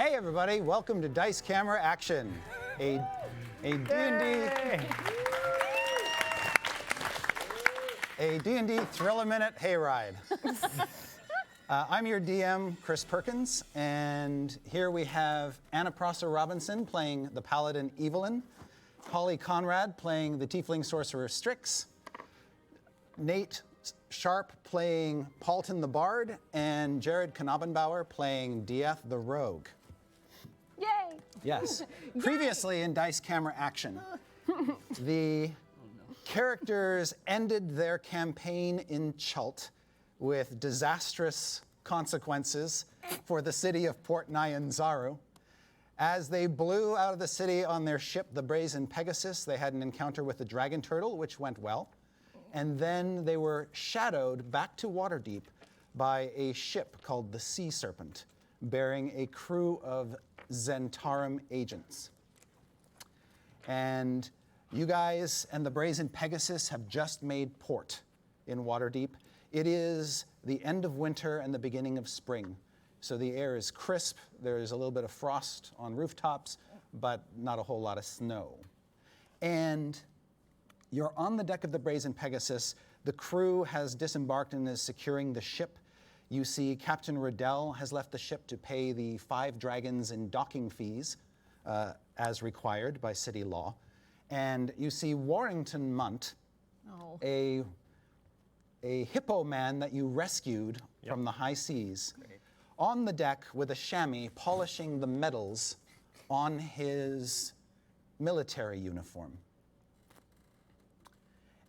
Hey everybody, welcome to Dice Camera Action, a D&D Thrill-A-Minute hayride. I'm your DM, Chris Perkins, and here we have Anna Prosser-Robinson playing the Paladin Evelyn, Holly Conrad playing the Tiefling Sorcerer Strix, Nate Sharp playing Paulton the Bard, and Jared Knabenbauer playing Dieth the Rogue. Yay! Yes. Previously in Dice Camera Action, the characters ended their campaign in Chult with disastrous consequences for the city of Port Nyanzaru. As they blew out of the city on their ship, the Brazen Pegasus, they had an encounter with the Dragon Turtle, which went well. And then they were shadowed back to Waterdeep by a ship called the Sea Serpent, bearing a crew of Zentarum agents. And you guys and the Brazen Pegasus have just made port in Waterdeep. It is the end of winter and the beginning of spring. So the air is crisp, there's a little bit of frost on rooftops, but not a whole lot of snow. And you're on the deck of the Brazen Pegasus. The crew has disembarked and is securing the ship. You see Captain Riddell has left the ship to pay the 5 dragons in docking fees as required by city law. And you see Warrington Munt, a hippo man that you rescued from the high seas, on the deck with a chamois polishing the medals on his military uniform.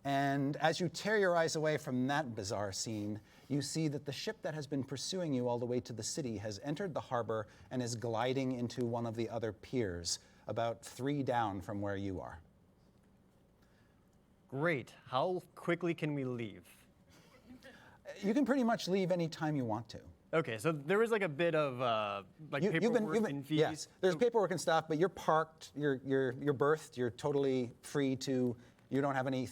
And as you tear your eyes away from that bizarre scene, you see that the ship that has been pursuing you all the way to the city has entered the harbor and is gliding into one of the other piers, about 3 down from where you are. Great. How quickly can we leave? You can pretty much leave any time you want to. Okay, so there is like a bit of paperwork and fees. Yes, there's paperwork and stuff, but you're parked, you're berthed, you're totally free to. You don't have any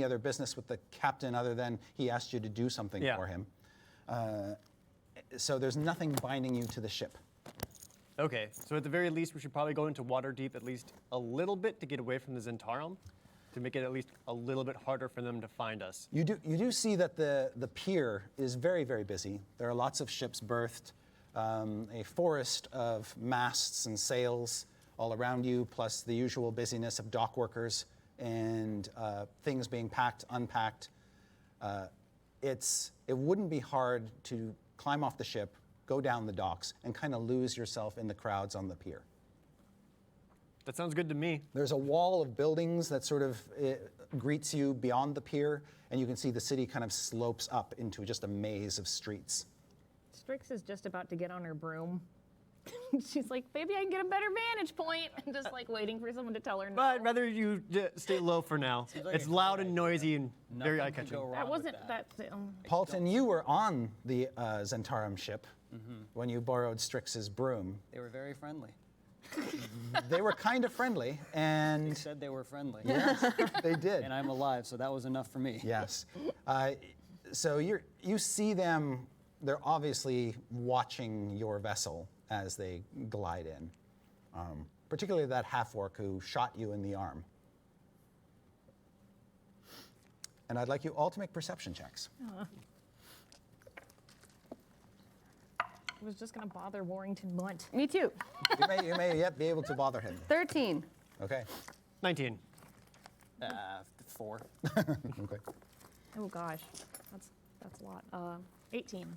other business with the captain other than he asked you to do something for him. So there's nothing binding you to the ship. Okay, so at the very least, we should probably go into Waterdeep at least a little bit to get away from the Zentarum, to make it at least a little bit harder for them to find us. You do see that the pier is very, very busy. There are lots of ships berthed, a forest of masts and sails all around you, plus the usual busyness of dock workers and things being packed, unpacked. It wouldn't be hard to climb off the ship, go down the docks, and kind of lose yourself in the crowds on the pier. That sounds good to me. There's a wall of buildings that sort of greets you beyond the pier, and you can see the city kind of slopes up into just a maze of streets. Strix is just about to get on her broom. She's like, maybe I can get a better vantage point. And just like waiting for someone to tell her no. But rather you stay low for now. It's loud and noisy and very eye-catching. That wasn't that. Paulton, you were on the Zentarum ship when you borrowed Strix's broom. They were very friendly. They were kind of friendly, and They said they were friendly. yes, they did. And I'm alive, so that was enough for me. Yes. So you see them. They're obviously watching your vessel as they glide in, particularly that half-orc who shot you in the arm. And I'd like you all to make perception checks. I was just gonna bother Warrington Munt. Me too. You may yet be able to bother him. 13. Okay. 19. 4. Okay. Oh gosh, that's a lot. 18.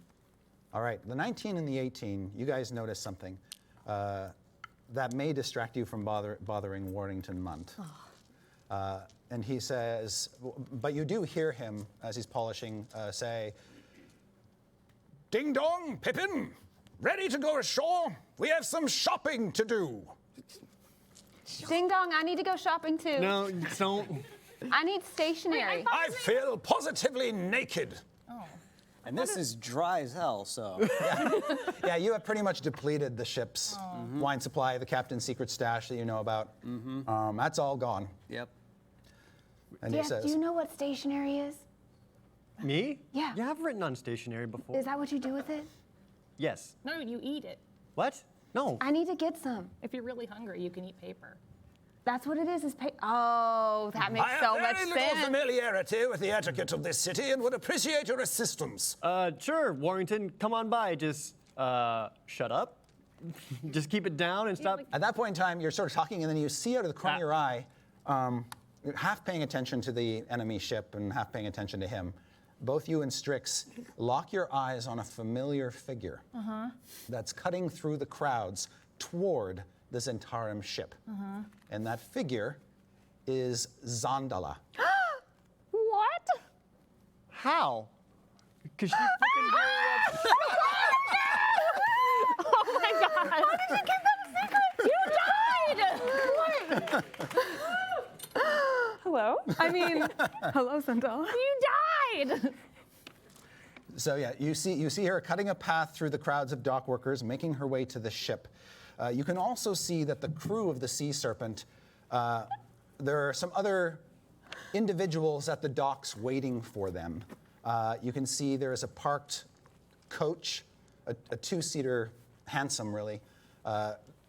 All right, the 19 and the 18, you guys notice something that may distract you from bothering Warrington Munt. And he says, but you do hear him as he's polishing say, "Ding dong, Pippin, ready to go ashore? We have some shopping to do." Ding dong, I need to go shopping too. No, don't. I need stationery. I feel positively naked. And this is dry as hell, so. Yeah, you have pretty much depleted the ship's wine supply, the captain's secret stash that you know about. That's all gone. Yep. And he says, do you know what stationery is? Me? Yeah. Yeah, I've written on stationery before. Is that what you do with it? Yes. No, you eat it. What? No. I need to get some. If you're really hungry, you can eat paper. That's what it is Oh, that makes so much sense. familiarity with the etiquette of this city and would appreciate your assistance. Sure, Warrington, come on by. Just shut up. Just keep it down and stop. At that point in time, you're sort of talking, and then you see out of the corner of your eye, half paying attention to the enemy ship and half paying attention to him. Both you and Strix lock your eyes on a familiar figure that's cutting through the crowds toward the Zentarum ship. And that figure is Zandala. What? How? Because she freaking blew up. Oh my god! How did you get that secret? You died! Hello? I mean, hello, Sandal. You died! So yeah, you see her cutting a path through the crowds of dock workers, making her way to the ship. You can also see that the crew of the Sea Serpent, there are some other individuals at the docks waiting for them. You can see there is a parked coach, a two-seater, handsome really,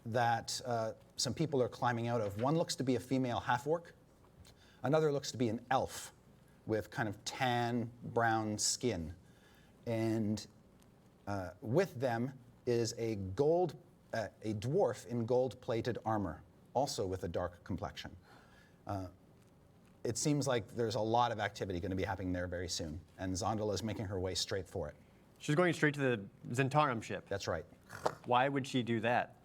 that some people are climbing out of. One looks to be a female half-orc. Another looks to be an elf with kind of tan, brown skin. And with them is a dwarf in gold-plated armor, also with a dark complexion. It seems like there's a lot of activity going to be happening there very soon, and Zandala is making her way straight for it. She's going straight to the Zentarum ship. That's right. Why would she do that?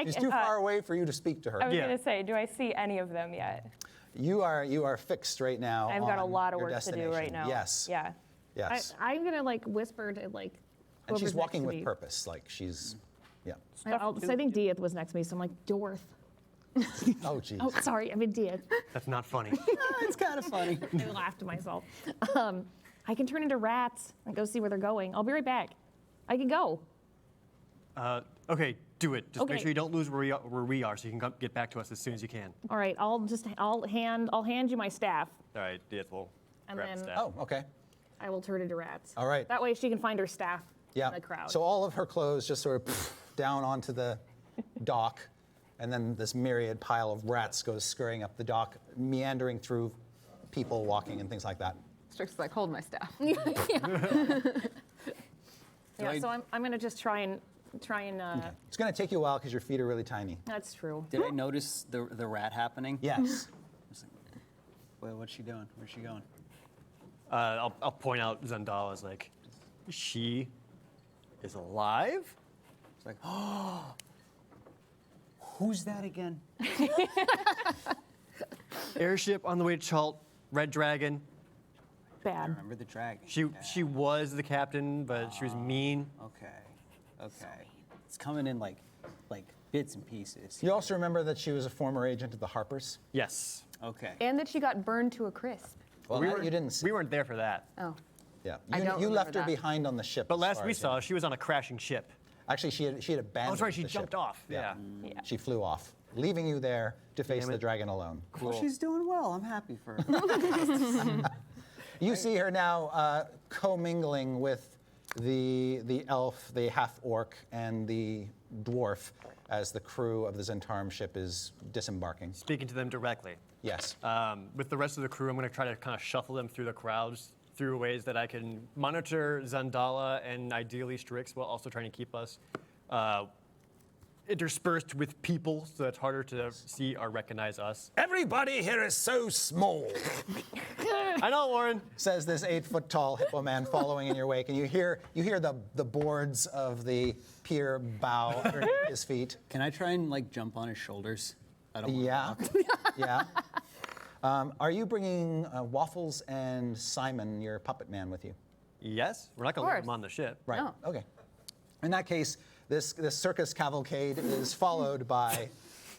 She's too far away for you to speak to her. I was Yeah. going to say, do I see any of them yet? You are fixed right now. I've got a on lot of your work to do right destination. now. Yes. Yeah. Yes. I'm gonna like whisper to like. And she's whoever's walking next to with me. purpose. Like she's, yeah. So I think Dieth was next to me, so I'm like, Dorth. Oh, geez. Oh, sorry, I mean Dieth. That's not funny. It's kind of funny. I laughed to myself. I can turn into rats and go see where they're going. I'll be right back. I can go. Okay, do it. Just Okay. make sure you don't lose where we are so you can get back to us as soon as you can. All right, I'll hand you my staff, All right, Dieth will And grab the then- staff. Oh, okay. I will turn into rats. All right. That way she can find her staff Yeah. in the crowd. So all of her clothes just sort of down onto the dock, and then this myriad pile of rats goes scurrying up the dock, meandering through people walking and things like that. Strix is like, hold my staff. yeah, I- so I'm gonna just try and It's going to take you a while because your feet are really tiny. that's true. Did I notice the rat happening? Yes. Wait, what's she doing? Where's she going? I'll point out Zandala as like, she is alive? It's like, oh, who's that again? Airship on the way to Chult, Red Dragon. I Bad. remember the dragon. She was the captain, but she was mean. Okay. It's coming in like bits and pieces. You also remember that she was a former agent of the Harpers? Yes. Okay. And that she got burned to a crisp. Well, that you didn't see. We weren't there for that. Oh. Yeah. I don't You remember left her that. behind on the ship. But as last far we as you saw, know. she was on a crashing ship. Actually, she had abandoned Oh, that's right, she the jumped ship. off. Yeah. She flew off, leaving you there to face Damn the it. dragon alone. Well, she's doing well. I'm happy for her. You see her now commingling with the elf, the half-orc, and the dwarf as the crew of the Zentarum ship is disembarking. Speaking to them directly. Yes. With the rest of the crew, I'm going to try to kind of shuffle them through the crowds through ways that I can monitor Zandala and ideally Strix while also trying to keep us interspersed with people so it's harder to see or recognize us. Everybody here is so small. I know, Warren. Says this 8-foot-tall hippo man following in your wake, and you hear the boards of the pier bow underneath his feet. Can I try and like jump on his shoulders? I don't wanna Yeah, walk. yeah. Are you bringing Waffles and Simon, your puppet man, with you? Yes, we're not going to leave course. them on the ship. Right. No. Okay. In that case, this circus cavalcade is followed by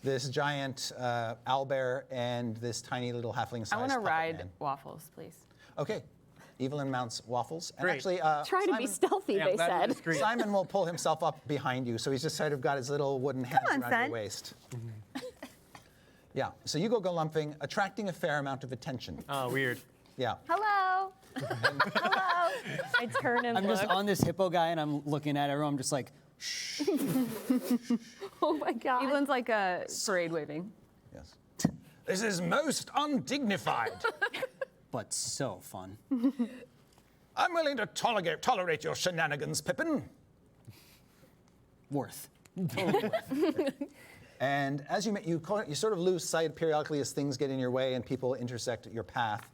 this giant owlbear and this tiny little halfling-sized I want to puppet ride man. Waffles, please. Okay. Evelyn mounts Waffles. And Great. actually, Try to be stealthy, Yeah, they that said. was great. Simon will pull himself up behind you, so he's just sort of got his little wooden hands on, around son. your waist. Yeah, so you go galumphing, attracting a fair amount of attention. Oh, weird. Yeah. Hello. I turn and I'm look. just on this hippo guy, and I'm looking at everyone. I'm just like, Oh my God. Evelyn's like a parade waving. Yes. This is most undignified. but so fun. I'm willing to tolerate your shenanigans, Pippin. Worth. And as you sort of lose sight periodically as things get in your way and people intersect your path.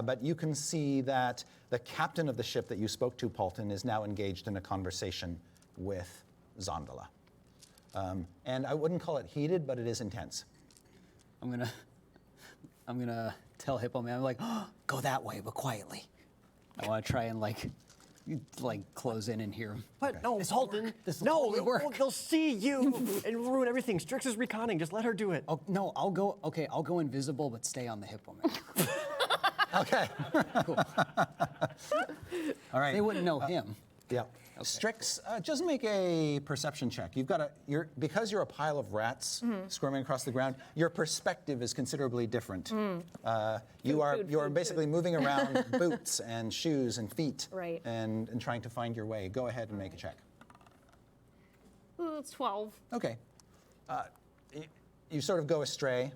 But you can see that the captain of the ship that you spoke to, Paulton, is now engaged in a conversation with Zondola. And I wouldn't call it heated, but it is intense. I'm gonna tell Hippo Man, I'm like, oh, go that way, but quietly. I want to try and like close in and hear him. But no, Paulton, This'll no, totally work. they'll see you and ruin everything. Strix is reconning. Just let her do it. Oh no, I'll go invisible, but stay on the Hippo Man. Okay. All right. They wouldn't know him. Yeah. Strix, just make a perception check. Because you're a pile of rats squirming across the ground, your perspective is considerably different. You're basically moving around boots and shoes and feet, Right. and trying to find your way. Go ahead and make a check. It's 12. Okay. You sort of go astray.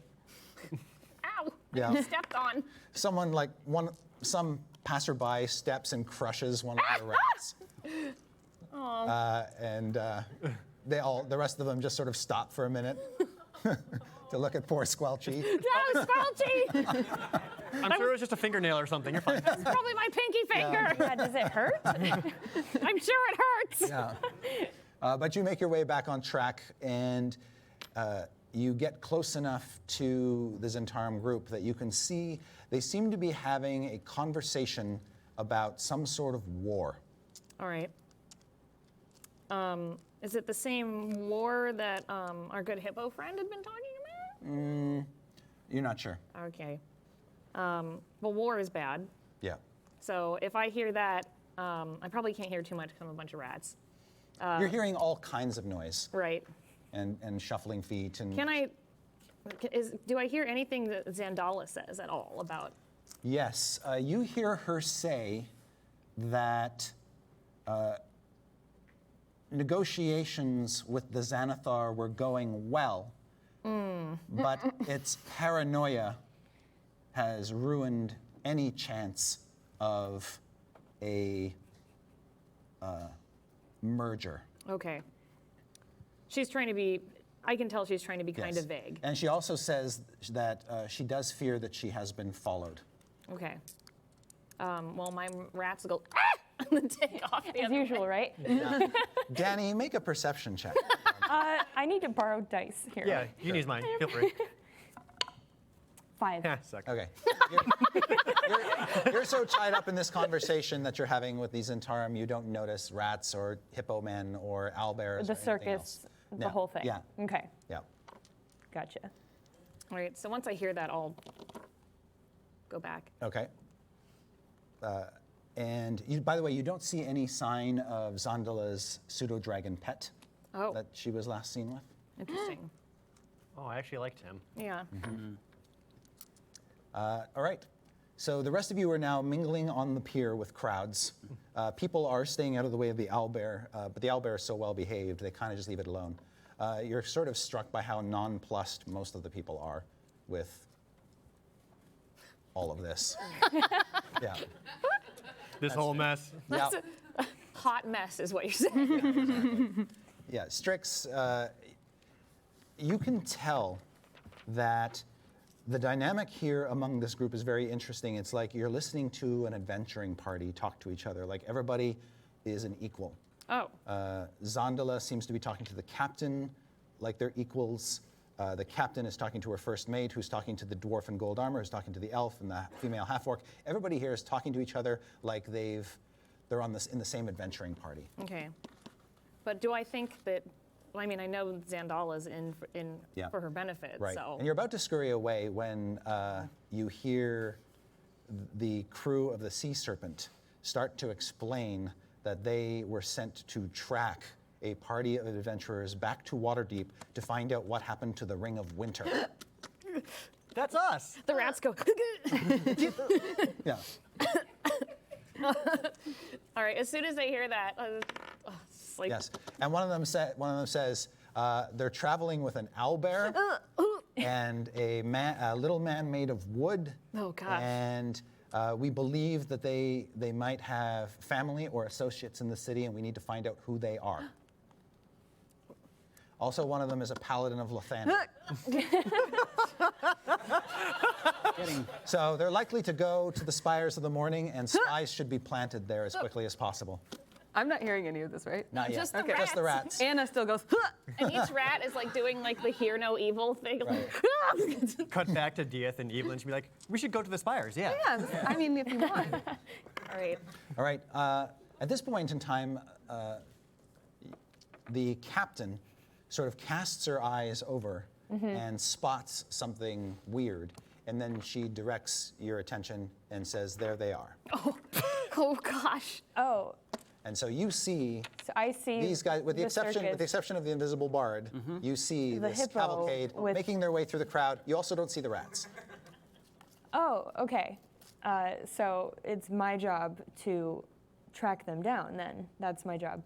Ow! Yeah. I stepped on. Some passerby steps and crushes one of your rats. And the rest of them just sort of stop for a minute to look at poor Squelchy. No, Squelchy! I'm sure it was just a fingernail or something. You're fine. It's probably my pinky finger. Yeah, does it hurt? I'm sure it hurts. Yeah. But you make your way back on track, and you get close enough to the Zentarum group that you can see they seem to be having a conversation about some sort of war. All right. Is it the same war that our good hippo friend had been talking about? You're not sure. Okay. Well, war is bad. Yeah. So if I hear that, I probably can't hear too much because I'm a bunch of rats. You're hearing all kinds of noise Right. and shuffling feet and. Do I hear anything that Zandala says at all about? Yes, you hear her say that negotiations with the Xanathar were going well, but its paranoia has ruined any chance of a merger. Okay. She's trying to be. I can tell she's trying to be kind Yes. of vague. And she also says that she does fear that she has been followed. Okay. Well, my rats go ah! and then take off. The As other usual, way. right? Danny, make a perception check. I need to borrow dice here. Yeah, you can use mine. Feel free. 5. Yeah, suck. Okay. You're so tied up in this conversation that you're having with these Zentarum, you don't notice rats or hippo men or owlbears. The or anything circus, else. the No. whole thing. Yeah. Okay, Yeah. gotcha. All right. So once I hear that, I'll go back. Okay. And by the way, you don't see any sign of Zondala's pseudo-dragon pet Oh, that she was last seen with. interesting. Oh, I actually liked him. Yeah. All right. So the rest of you are now mingling on the pier with crowds. People are staying out of the way of the owlbear, but the owlbear is so well behaved, they kind of just leave it alone. You're sort of struck by how nonplussed most of the people are with all of this. Yeah. This whole mess. Yeah. Hot mess is what you're saying. Yeah, Strix, you can tell that the dynamic here among this group is very interesting. It's like you're listening to an adventuring party talk to each other, like everybody is an equal. Oh. Zondola seems to be talking to the captain like they're equals. The captain is talking to her first mate, who's talking to the dwarf in gold armor, who's talking to the elf and the female half-orc. Everybody here is talking to each other like they're in the same adventuring party. Okay. But do I think that? I mean, I know Zandala's in Yeah. for her benefit. Right. So. And you're about to scurry away when you hear the crew of the Sea Serpent start to explain that they were sent to track a party of adventurers back to Waterdeep to find out what happened to the Ring of Winter. That's us. The rats go. Yeah. All right, as soon as I hear that, it's like, Yes, and one of them says they're traveling with an owlbear and a little man made of wood. Oh, gosh. And we believe that they might have family or associates in the city, and we need to find out who they are. Also, one of them is a paladin of Lathander. So they're likely to go to the spires of the morning, and spies should be planted there as quickly as possible. I'm not hearing any of this, right? Not yet. Just the Just the rats. Anna still goes, and each rat is like doing like the hear no evil thing. Cut back to Dieth and Evelyn. She'd be like, we should go to the spires, yeah. yeah, I mean, if you want. All right. All right. At this point in time, the captain sort of casts her eyes over and spots something weird, and then she directs your attention and says, "There they are." Oh gosh. Oh, And so you see so I see these guys, with the exception circus. of the invisible bard, you see The this hippo cavalcade with- making their way through the crowd. You also don't see the rats. Oh, okay. So it's my job to track them down then. That's my job.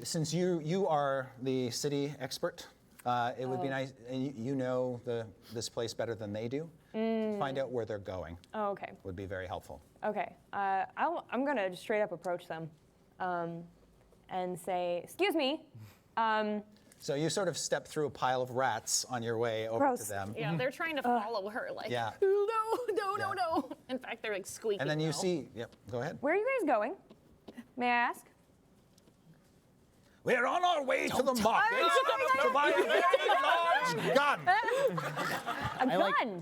Since you are the city expert, it would be nice, and you know this place better than they do. Find out where they're going Oh, okay. would be very helpful. Okay. I'm going to straight up approach them and say, excuse me. So you sort of step through a pile of rats on your way over Gross. to them. Yeah, they're trying to follow her. Like, Yeah. no. In fact, they're like squeaking. And then you now. see, go ahead. Where are you guys going? May I ask? We're on our way to the market to buy a very large gun, A gun.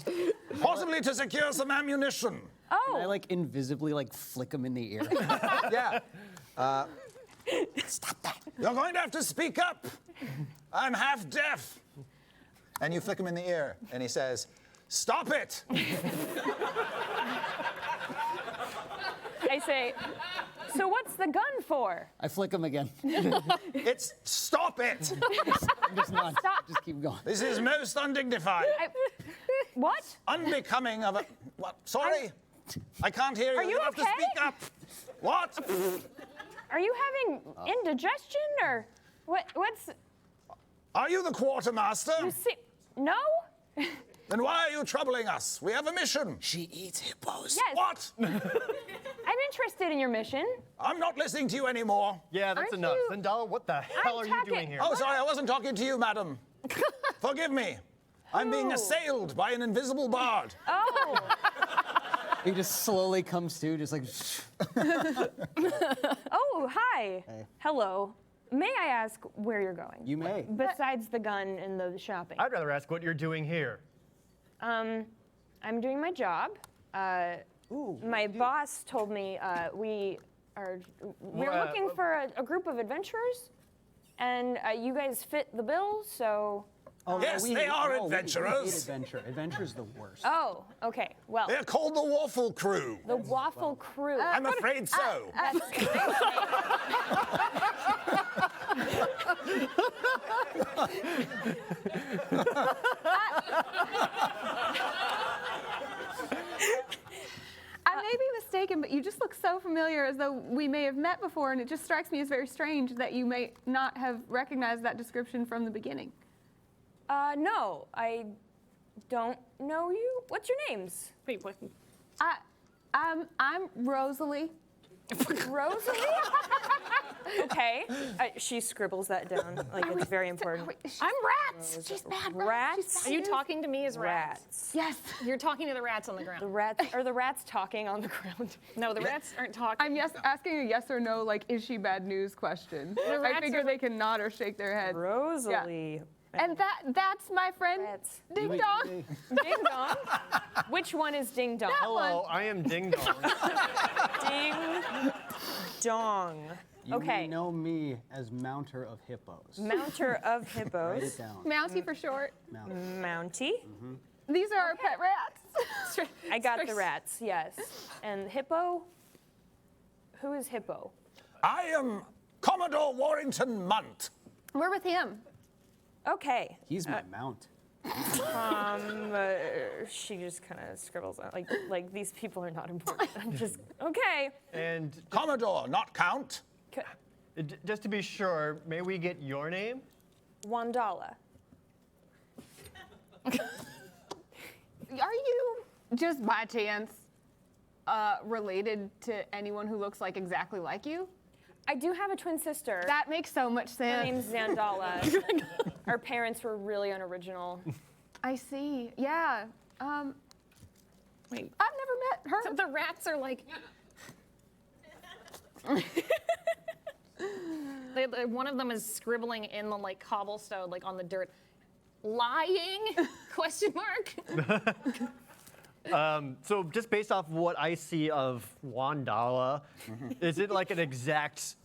possibly to secure some ammunition. Oh. I like invisibly like flick him in the ear. Yeah. You're going to have to speak up. I'm half deaf. And you flick him in the ear, and he says, Stop it. I say, so what's the gun for? I flick him again. It's stop it. I'm just not. Stop. Just keep going. This is most undignified. What? Unbecoming of a. What? Sorry. I can't hear you. Are you have to okay? speak up. What? Are you having indigestion or what's Are you the quartermaster? no? Then why are you troubling us? We have a mission. "She eats hippos." Yes. What? I'm interested in your mission. I'm not listening to you anymore. Yeah, that's Aren't enough. you- Zendala, what the hell are you talking- doing here? Oh, sorry, I wasn't talking to you, madam. Forgive me. I'm being Who? assailed by an invisible bard. Oh. He just slowly comes to, just like. Oh, hi. Hello. May I ask where you're going? You may. Besides the gun and the shopping. I'd rather ask what you're doing here. I'm doing my job. My boss told me we're Well, looking for a group of adventurers, and you guys fit the bill, so. Oh, no, Yes, they are we hate adventurers. adventure. Adventure's the worst. Oh, okay. Well, They're called the Waffle Crew. the Waffle Crew. I'm afraid so. I may be mistaken, but you just look so familiar as though we may have met before, and it just strikes me as very strange that you may not have recognized that description from the beginning. No, I don't know you. What's your names? Wait, what? I'm Rosalie. Rosalie? Okay. She scribbles that down like it's very important. I'm Rats. She's bad. Rats? Are you talking to me as rats? Rats. Yes. You're talking to the rats on the The ground. rats are the rats talking on the ground. No, the rats aren't talking. I'm asking a yes or no, like, is she bad news question. I rats figure are- they can nod or shake their head. Rosalie. And that's my friend Rats. Ding Dong. Ding dong. Which one is ding dong? Hello, I am Ding Dong. Ding dong. You Okay. may know me as Mounter of Hippos. Mounter of Write hippos. it down. Mousy for short. Mounter. Mounty. These are our pet rats. I got the rats, yes. And hippo? Who is hippo? I am Commodore Warrington Munt. We're with him. Okay. He's my mount. She just kind of scribbles out, like these people are not important. I'm just, okay. And Commodore, not Count. just to be sure, may we get your name? Wandala. Are you just by chance related to anyone who looks like exactly like you? I do have a twin sister. That makes so much Her sense. name's Zandala. Our parents were really unoriginal. I see. Yeah. Wait. I've never met her. So the rats are like. One of them is scribbling in the like cobblestone, like on the dirt. Lying? Question mark. So just based off what I see of Wandala, is it like an exact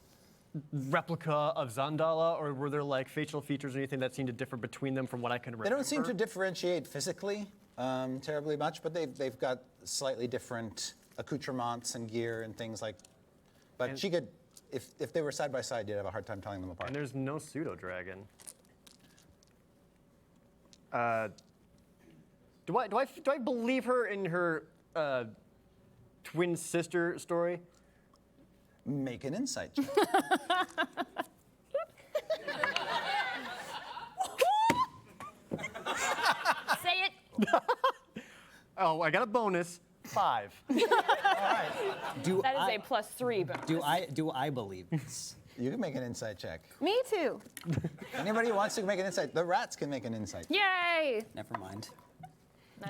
replica of Zandala, or were there like facial features or anything that seemed to differ between them from what I can remember? They don't seem to differentiate physically terribly much, but they've got slightly different accoutrements and gear and things like. But she could, if they were side by side, you'd have a hard time telling them apart. And there's no pseudo dragon. Do I believe her in her twin sister story? Make an insight check. Say it. Oh, I got a bonus. 5. Do That is I, a +3 bonus. do I believe this? You can make an insight check. Me too. Anybody who wants to make an insight, the rats can make an insight. Yay! Never mind. Ah,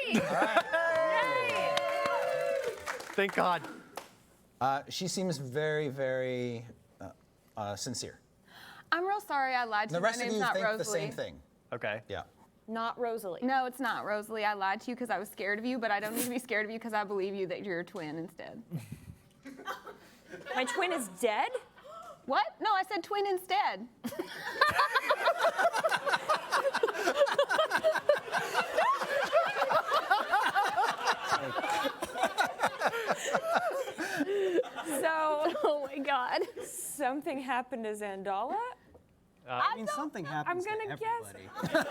20! Yay! Thank God. She seems very, very sincere. I'm real sorry I lied to The you. My rest of name's you not think Rosalie. the same thing. Okay. Yeah. Not Rosalie. No, it's not Rosalie. I lied to you because I was scared of you, but I don't need to be scared of you because I believe you that you're a twin instead. My twin is dead? What? No, I said twin instead. So, Oh my god. something happened to Zandala? I mean, something happens I'm to gonna guess. everybody.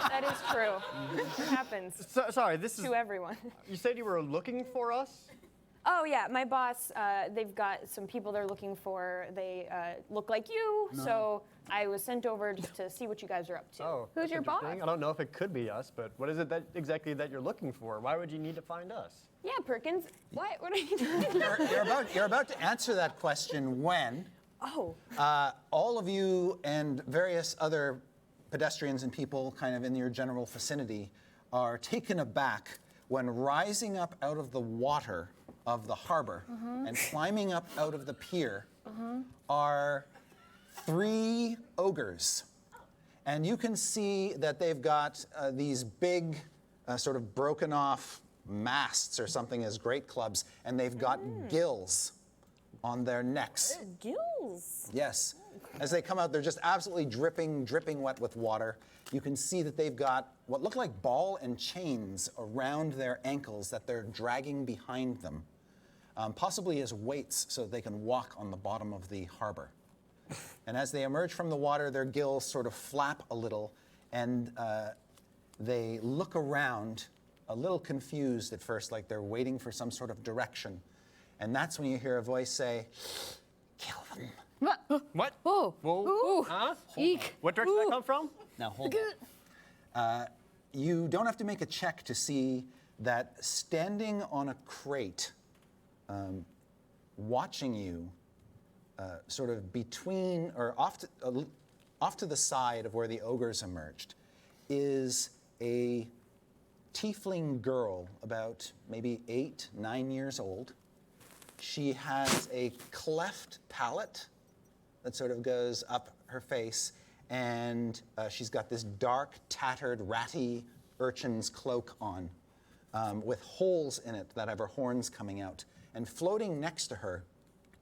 That is true. It happens Sorry, this is. to everyone. You said you were looking for us? Oh yeah, my boss, they've got some people they're looking for. They look like you, so I was sent over just to see what you guys are up to. Oh. Who's that's your boss? interesting. I don't know if it could be us, but what is it that exactly that you're looking for? Why would you need to find us? Yeah, Perkins. What are you doing? You're about to answer that question when Oh, all of you and various other pedestrians and people kind of in your general vicinity are taken aback when rising up out of the water of the harbor and climbing up out of the pier are 3 ogres. And you can see that they've got these big sort of broken off masts or something as great clubs, and they've got gills on their necks. gills. Yes. As they come out, they're just absolutely dripping wet with water. You can see that they've got what look like ball and chains around their ankles that they're dragging behind them, possibly as weights so that they can walk on the bottom of the harbor. And as they emerge from the water, their gills sort of flap a little, and they look around a little confused at first, like they're waiting for some sort of direction. And that's when you hear a voice say, "Kill them." What? Oh. Whoa. Huh? Eek. What direction did that come from? Now hold on. You don't have to make a check to see that standing on a crate, watching you, sort of between or off to the side of where the ogres emerged, is a tiefling girl about maybe 8, 9 years old. She has a cleft palate that sort of goes up her face, and she's got this dark, tattered, ratty urchin's cloak on, with holes in it that have her horns coming out. And floating next to her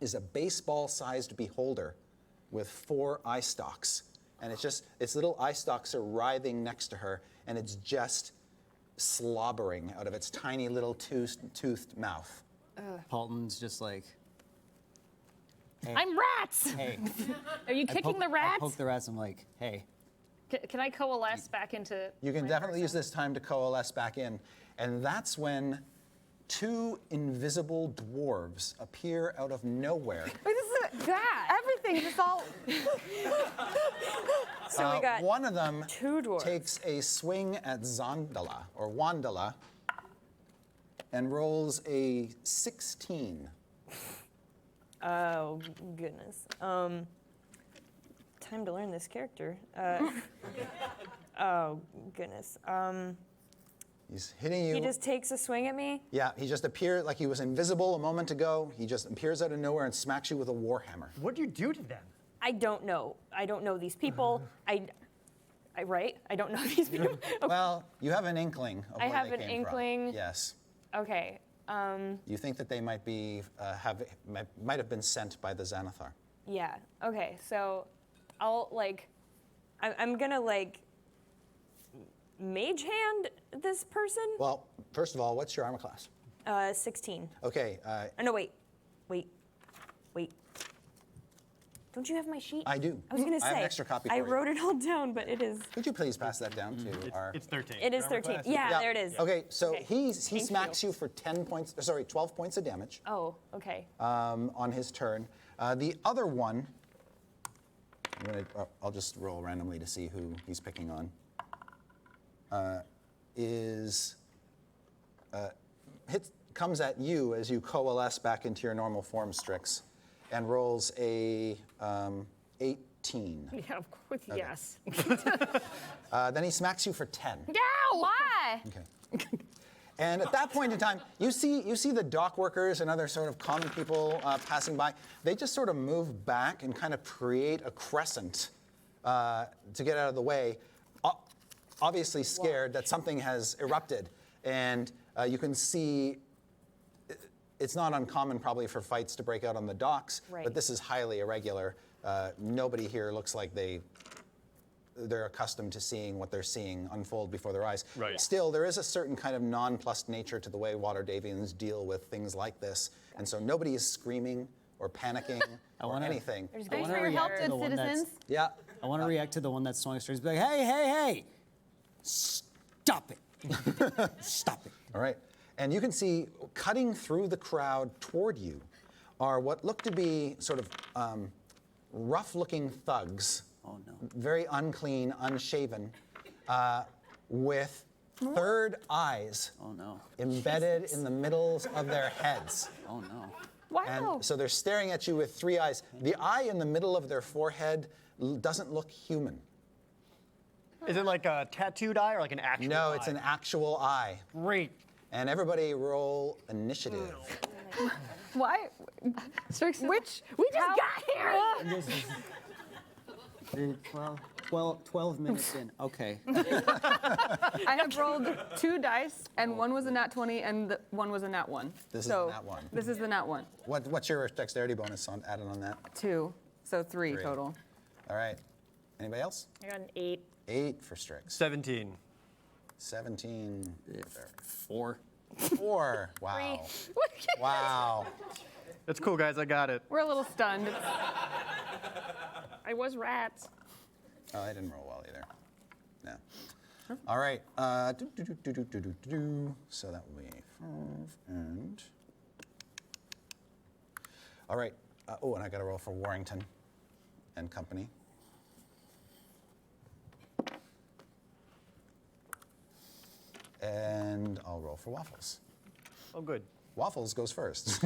is a baseball-sized beholder with 4 eye stalks. And its little eye stalks are writhing next to her, and it's just slobbering out of its tiny little toothed mouth. Paulton's just like, hey, I'm rats! hey. Are you kicking the I rats? poke the rats. I'm like, hey, Can I coalesce back into? You can my definitely use person? this time to coalesce back in. And that's when 2 invisible dwarves appear out of nowhere. Wait, this is everything. It's all. So we got One of them 2 dwarves. takes a swing at Zondala, or Wandala, and rolls a 16. Oh, goodness. Time to learn this character. Oh, goodness. He's hitting you. He just takes a swing at me? Yeah, he just appeared like he was invisible a moment ago. He just appears out of nowhere and smacks you with a warhammer. What'd you do to them? I don't know. I don't know these people. Right? I don't know these people. Well, you have an inkling of I where have they an came inkling. from. Yes. Okay. You think that they might be might have been sent by the Xanathar. Yeah. Okay. So I'll I'm gonna mage hand this person. Well, first of all, what's your armor class? 16. Okay, Oh, no, wait. Don't you have my sheet? I do. I was gonna say. I have an extra copy I for you. wrote it all down, but it is. Could you please pass that down to our? It's 13. It is Armor 13. class? Yeah, there it is. Okay, so Okay. he Thank smacks you. you for 12 points of damage Oh, okay. on his turn. The other one, I'll just roll randomly to see who he's picking on. Comes at you as you coalesce back into your normal form, Strix, and rolls a 18. Yeah, of course. Yes. Then he smacks you for 10. No! Why? Okay. And at that point in time, you see the dock workers and other sort of common people passing by. They just sort of move back and kind of create a crescent to get out of the way, obviously scared that something has erupted. And you can see it's not uncommon probably for fights to break out on the docks, Right. but this is highly irregular. Nobody here looks like they're accustomed to seeing what they're seeing unfold before their eyes. Right. Yeah. Still, there is a certain kind of nonplussed nature to the way Water Davians deal with things like this, and so nobody is screaming or panicking or anything. There's Thanks good for your help, here. good the one that's- citizens. Yeah. I want to react to the one that's throwing strings. Be like, hey, stop it, stop it. All right. And you can see cutting through the crowd toward you are what look to be sort of rough-looking thugs. Oh no. Very unclean, unshaven, with third eyes Oh no. embedded in the middles of their heads. Oh no. Wow. And so they're staring at you with 3 eyes. The eye in the middle of their forehead doesn't look human. Is it like a tattooed eye or like an actual No, eye? it's an actual eye. Great. And everybody roll initiative. Why? Strix, Which? we just got here! 12 minutes in. Okay. I have rolled 2 dice, and one was a nat 20, and one was a nat 1. This is so the nat 1. This is the nat 1. What's your dexterity bonus added on that? 2, so 3 3. total. All right. Anybody else? I got an 8. 8 for Strix. 17. 17. 4. 4. Wow. Wow. That's cool, guys. I got it. We're a little stunned. I was rats. Oh, I didn't roll well either. No. All right. So that will be 5 and. All right. And I got to roll for Warrington and company. And I'll roll for Waffles. Oh, good. Waffles goes first.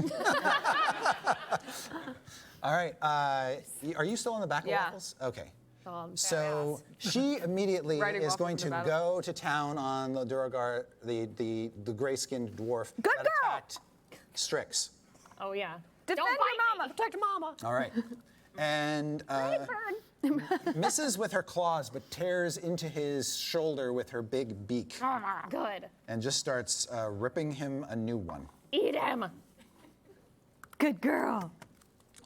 All right. Are you still in the back of Yeah. Waffles? Okay. Oh, So she immediately Riding is Waffles going into to battle. go to town on the Duragar, the gray-skinned dwarf Good that girl! attacked Strix. Oh, yeah. Defend Don't your bite mama. Me. Protect mama. All right. And misses with her claws, but tears into his shoulder with her big beak Good. and just starts ripping him a new one. Eat him. Good girl.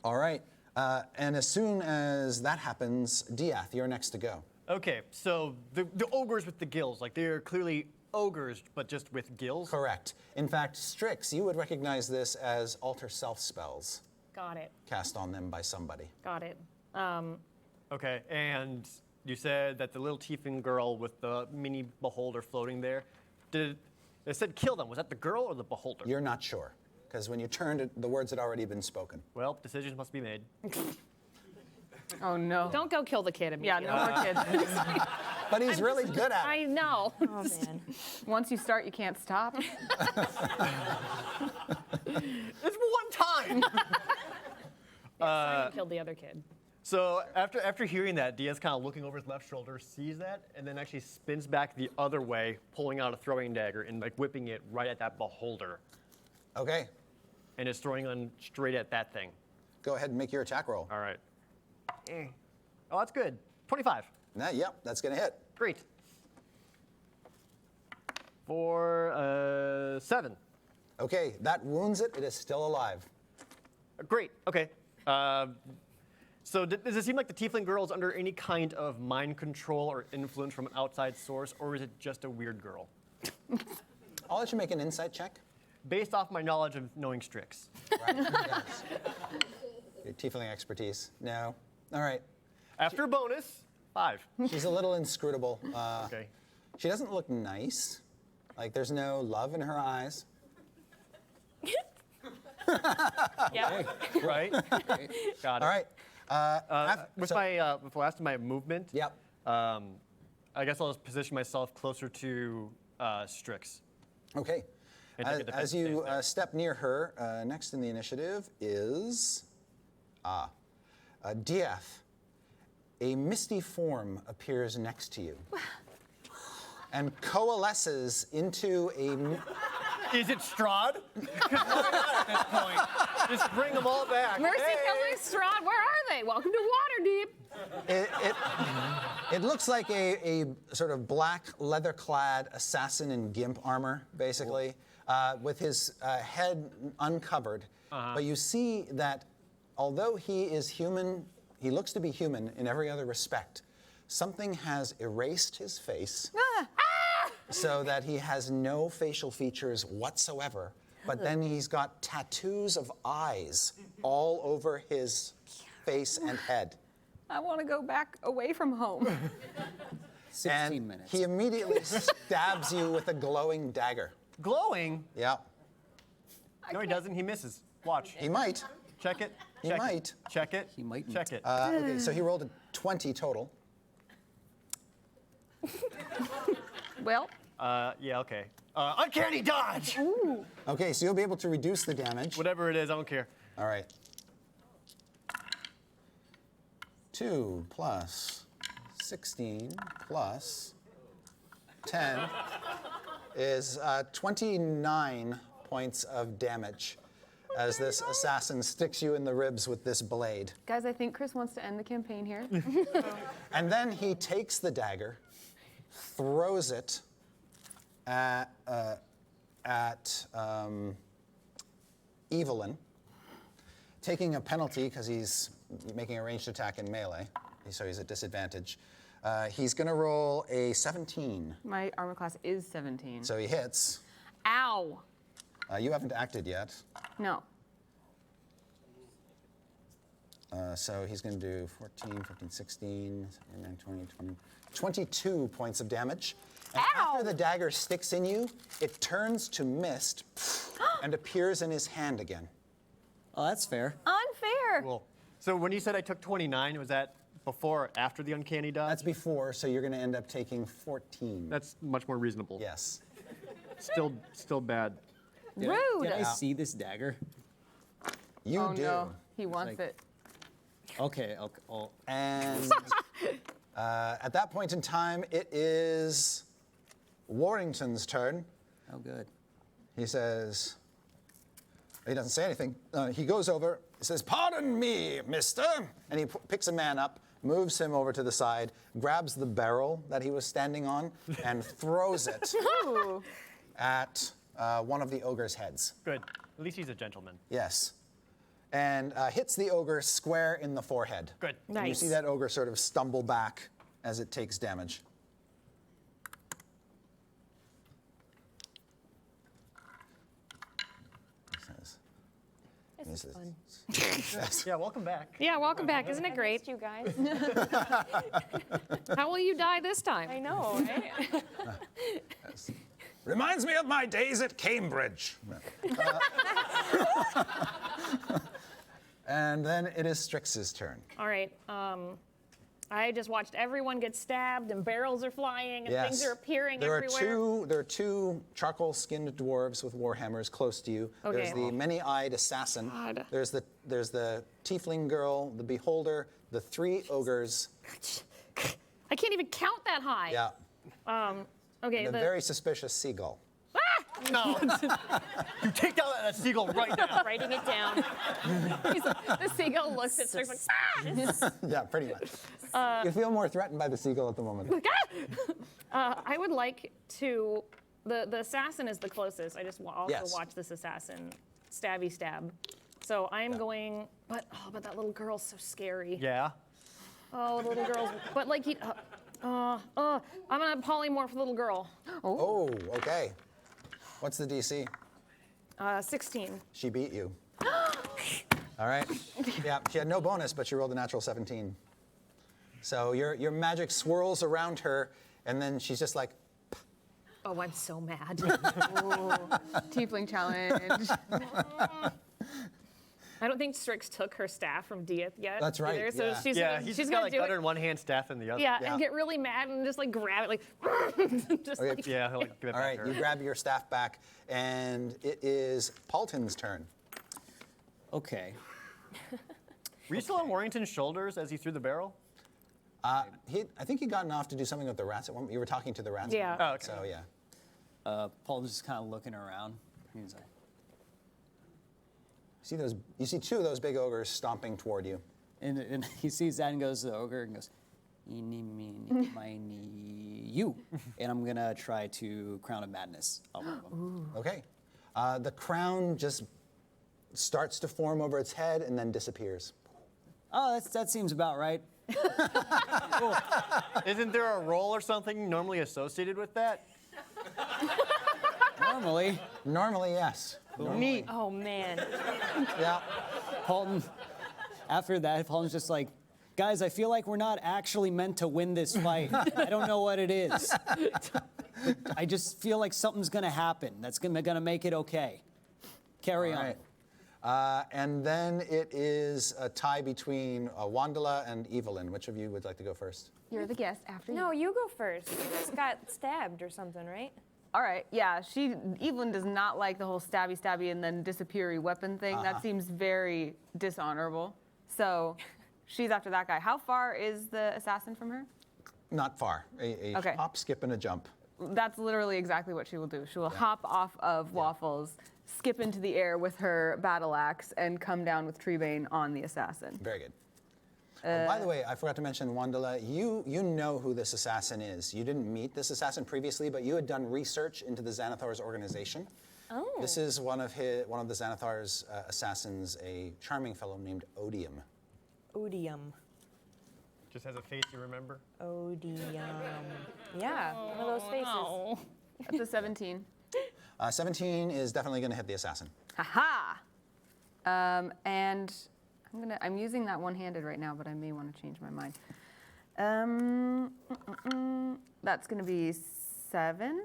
All right. And as soon as that happens, Diath, you're next to go. Okay, so the ogres with the gills, like they're clearly ogres, but just with gills. Correct. In fact, Strix, you would recognize this as alter self spells Got it. cast on them by somebody. Got it. Okay, and you said that the little tiefling girl with the mini beholder floating there, it said kill them. Was that the girl or the beholder? You're not sure, because when you turned, the words had already been spoken. Well, decisions must be made. Oh no. Don't go kill the kid Yeah, immediately. no more kids. But he's really good at it. I know. Oh man. Once you start, you can't stop. It's one time. Simon killed the other kid. So after hearing that, Diaz kind of looking over his left shoulder, sees that, and then actually spins back the other way, pulling out a throwing dagger and like whipping it right at that beholder, Okay, and is throwing on straight at that thing. go ahead and make your attack roll. All right. Oh, that's good. 25. Yep, that's going to hit. Great. For 7. Okay, that wounds it. It is still alive. Great. Okay. So does it seem like the tiefling girl is under any kind of mind control or influence from an outside source, or is it just a weird girl? I'll let you make an insight check. Based off my knowledge of knowing Strix. Right. Yes. Your tiefling expertise. No. All right. After a bonus, 5. She's a little inscrutable. Okay. She doesn't look nice. Like there's no love in her eyes. Yeah. Right? Got it. All right. With so- with the last of my movement, Yep. I guess I'll just position myself closer to Strix. Okay. And take a defensive As you stance there. step near her, next in the initiative is Diath. A misty form appears next to you and coalesces into a. Is it Strahd? 'Cause why not at this point? Just bring them all back. Mercy Hey! killing Strahd, where are they? Welcome to Waterdeep. It looks like a sort of black leather-clad assassin in gimp armor, basically, with his head uncovered. But you see that although he is human, he looks to be human in every other respect. Something has erased his face so that he has no facial features whatsoever. But then he's got tattoos of eyes all over his face and head. I want to go back away from home. 16 And minutes. he immediately stabs you with a glowing dagger. Glowing? Yeah, No, he doesn't. He misses. Watch. he might. Check it. He Check might. It. Check it. He mightn't. Check it. Okay, so he rolled a 20 total. Well, Yeah, okay. Uncanny dodge! Okay, so you'll be able to reduce the damage. Whatever it is, I don't care. All right. 2 plus 16 plus 10 is 29 points of damage as this assassin sticks you in the ribs with this blade. guys, I think Chris wants to end the campaign here. And then he takes the dagger, throws it at Evelyn, taking a penalty because he's making a ranged attack in melee, so he's at disadvantage. He's going to roll a 17, My armor class is 17. so he hits. Ow. You haven't acted yet, No. so he's going to do 14, 15, 16, 19, 20, 20, 22 points of damage. And after the dagger sticks in you, it turns to mist and appears in his hand again. Oh, that's fair. Unfair. Cool. So when you said I took 29, was that before or after the uncanny dodge? That's before, so you're going to end up taking 14. That's much more reasonable. Yes. Still bad. Rude. Did I see this dagger? You Oh do. no, he wants like- it. Okay. I'll And at that point in time, it is Warrington's turn. oh, good. He says, he doesn't say anything. He goes over, he says, Pardon me, mister. and he picks a man up, moves him over to the side, grabs the barrel that he was standing on, and throws it at one of the ogre's heads. Good. At least he's a gentleman. Yes. And hits the ogre square in the forehead. Good. And you Nice. see that ogre sort of stumble back as it takes damage. He says, This is fun. Yeah, welcome back. Yeah, welcome back. Isn't it I great? missed you guys. How will you die this time? I know, right? Reminds me of my days at Cambridge. And then it is Strix's turn. All right. I just watched everyone get stabbed and barrels are flying and things are appearing everywhere. There are two charcoal-skinned dwarves with warhammers close to you. Okay. There's the many-eyed assassin. God. There's the tiefling girl, the beholder, the three ogres. I can't even count that high. Yeah. Okay. And a very suspicious seagull. No. You take down that seagull right now. Writing it down. The seagull looks at Strix like, Yeah, pretty much. You feel more threatened by the seagull at the moment. I would like to. The assassin is the closest. I just also Yes. watch this assassin stabby stab. So I am going. But that little girl's so scary. Yeah. Oh, the little girl's. But like he. I'm gonna polymorph the little girl. Oh, okay. What's the DC? 16. She beat you. All right. Yeah, she had no bonus, but she rolled a natural 17. So your magic swirls around her, and then she's just like, Oh, I'm so mad. Tiefling challenge. I don't think Strix took her staff from Dieth yet. That's right, Either, so yeah. she's Yeah, gonna, he's she's got gonna like do gunner it. in one hand, staff in the other. Yeah, Yeah. and get really mad and just like grab it, like. Just Okay. like Yeah, he'll like give it all back right, to her. you grab your staff back, and it is Paulton's turn. Okay. Were you still on Warrington's shoulders as he threw the barrel? I think he'd gotten off to do something with the rats at one. You were talking to the rats. at Yeah. one point, Oh, okay. So yeah. Paul's just kind of looking around. He's like, You see two of those big ogres stomping toward you. and he sees that and goes to the ogre and goes, "Eeny, meeny, miny, you." And I'm gonna try to crown of madness on one of them. Okay. The crown just starts to form over its head and then disappears. Oh, that seems about right. Isn't there a roll or something normally associated with that? Normally, Normally, yes. neat. Oh man. Yeah. Paulton, after that, Paulton's just like, "Guys, I feel like we're not actually meant to win this fight. I don't know what it is. I just feel like something's gonna happen that's gonna make it okay. Carry All on." right. And then it is a tie between Wandala and Evelyn. Which of you would like to go first? You're the guest after No, you. you go first. You just got stabbed or something, right? All right, yeah, Evelyn does not like the whole stabby and then disappeary weapon thing. That seems very dishonorable. So she's after that guy. How far is the assassin from her? Not far. A Okay. hop, skip, and a jump. That's literally exactly what she will do. She will hop off of Waffles, skip into the air with her battle axe, and come down with Treebane on the assassin. Very good. By the way, I forgot to mention, Wandala, you know who this assassin is. You didn't meet this assassin previously, but you had done research into the Xanathar's organization. Oh. This is one of the Xanathar's assassins, a charming fellow named Odium. Odium. Just has a face you remember? Odium. Yeah, one of those faces. Oh. That's a 17. 17 is definitely going to hit the assassin. Haha! And I'm using that one-handed right now, but I may want to change my mind. That's going to be 7.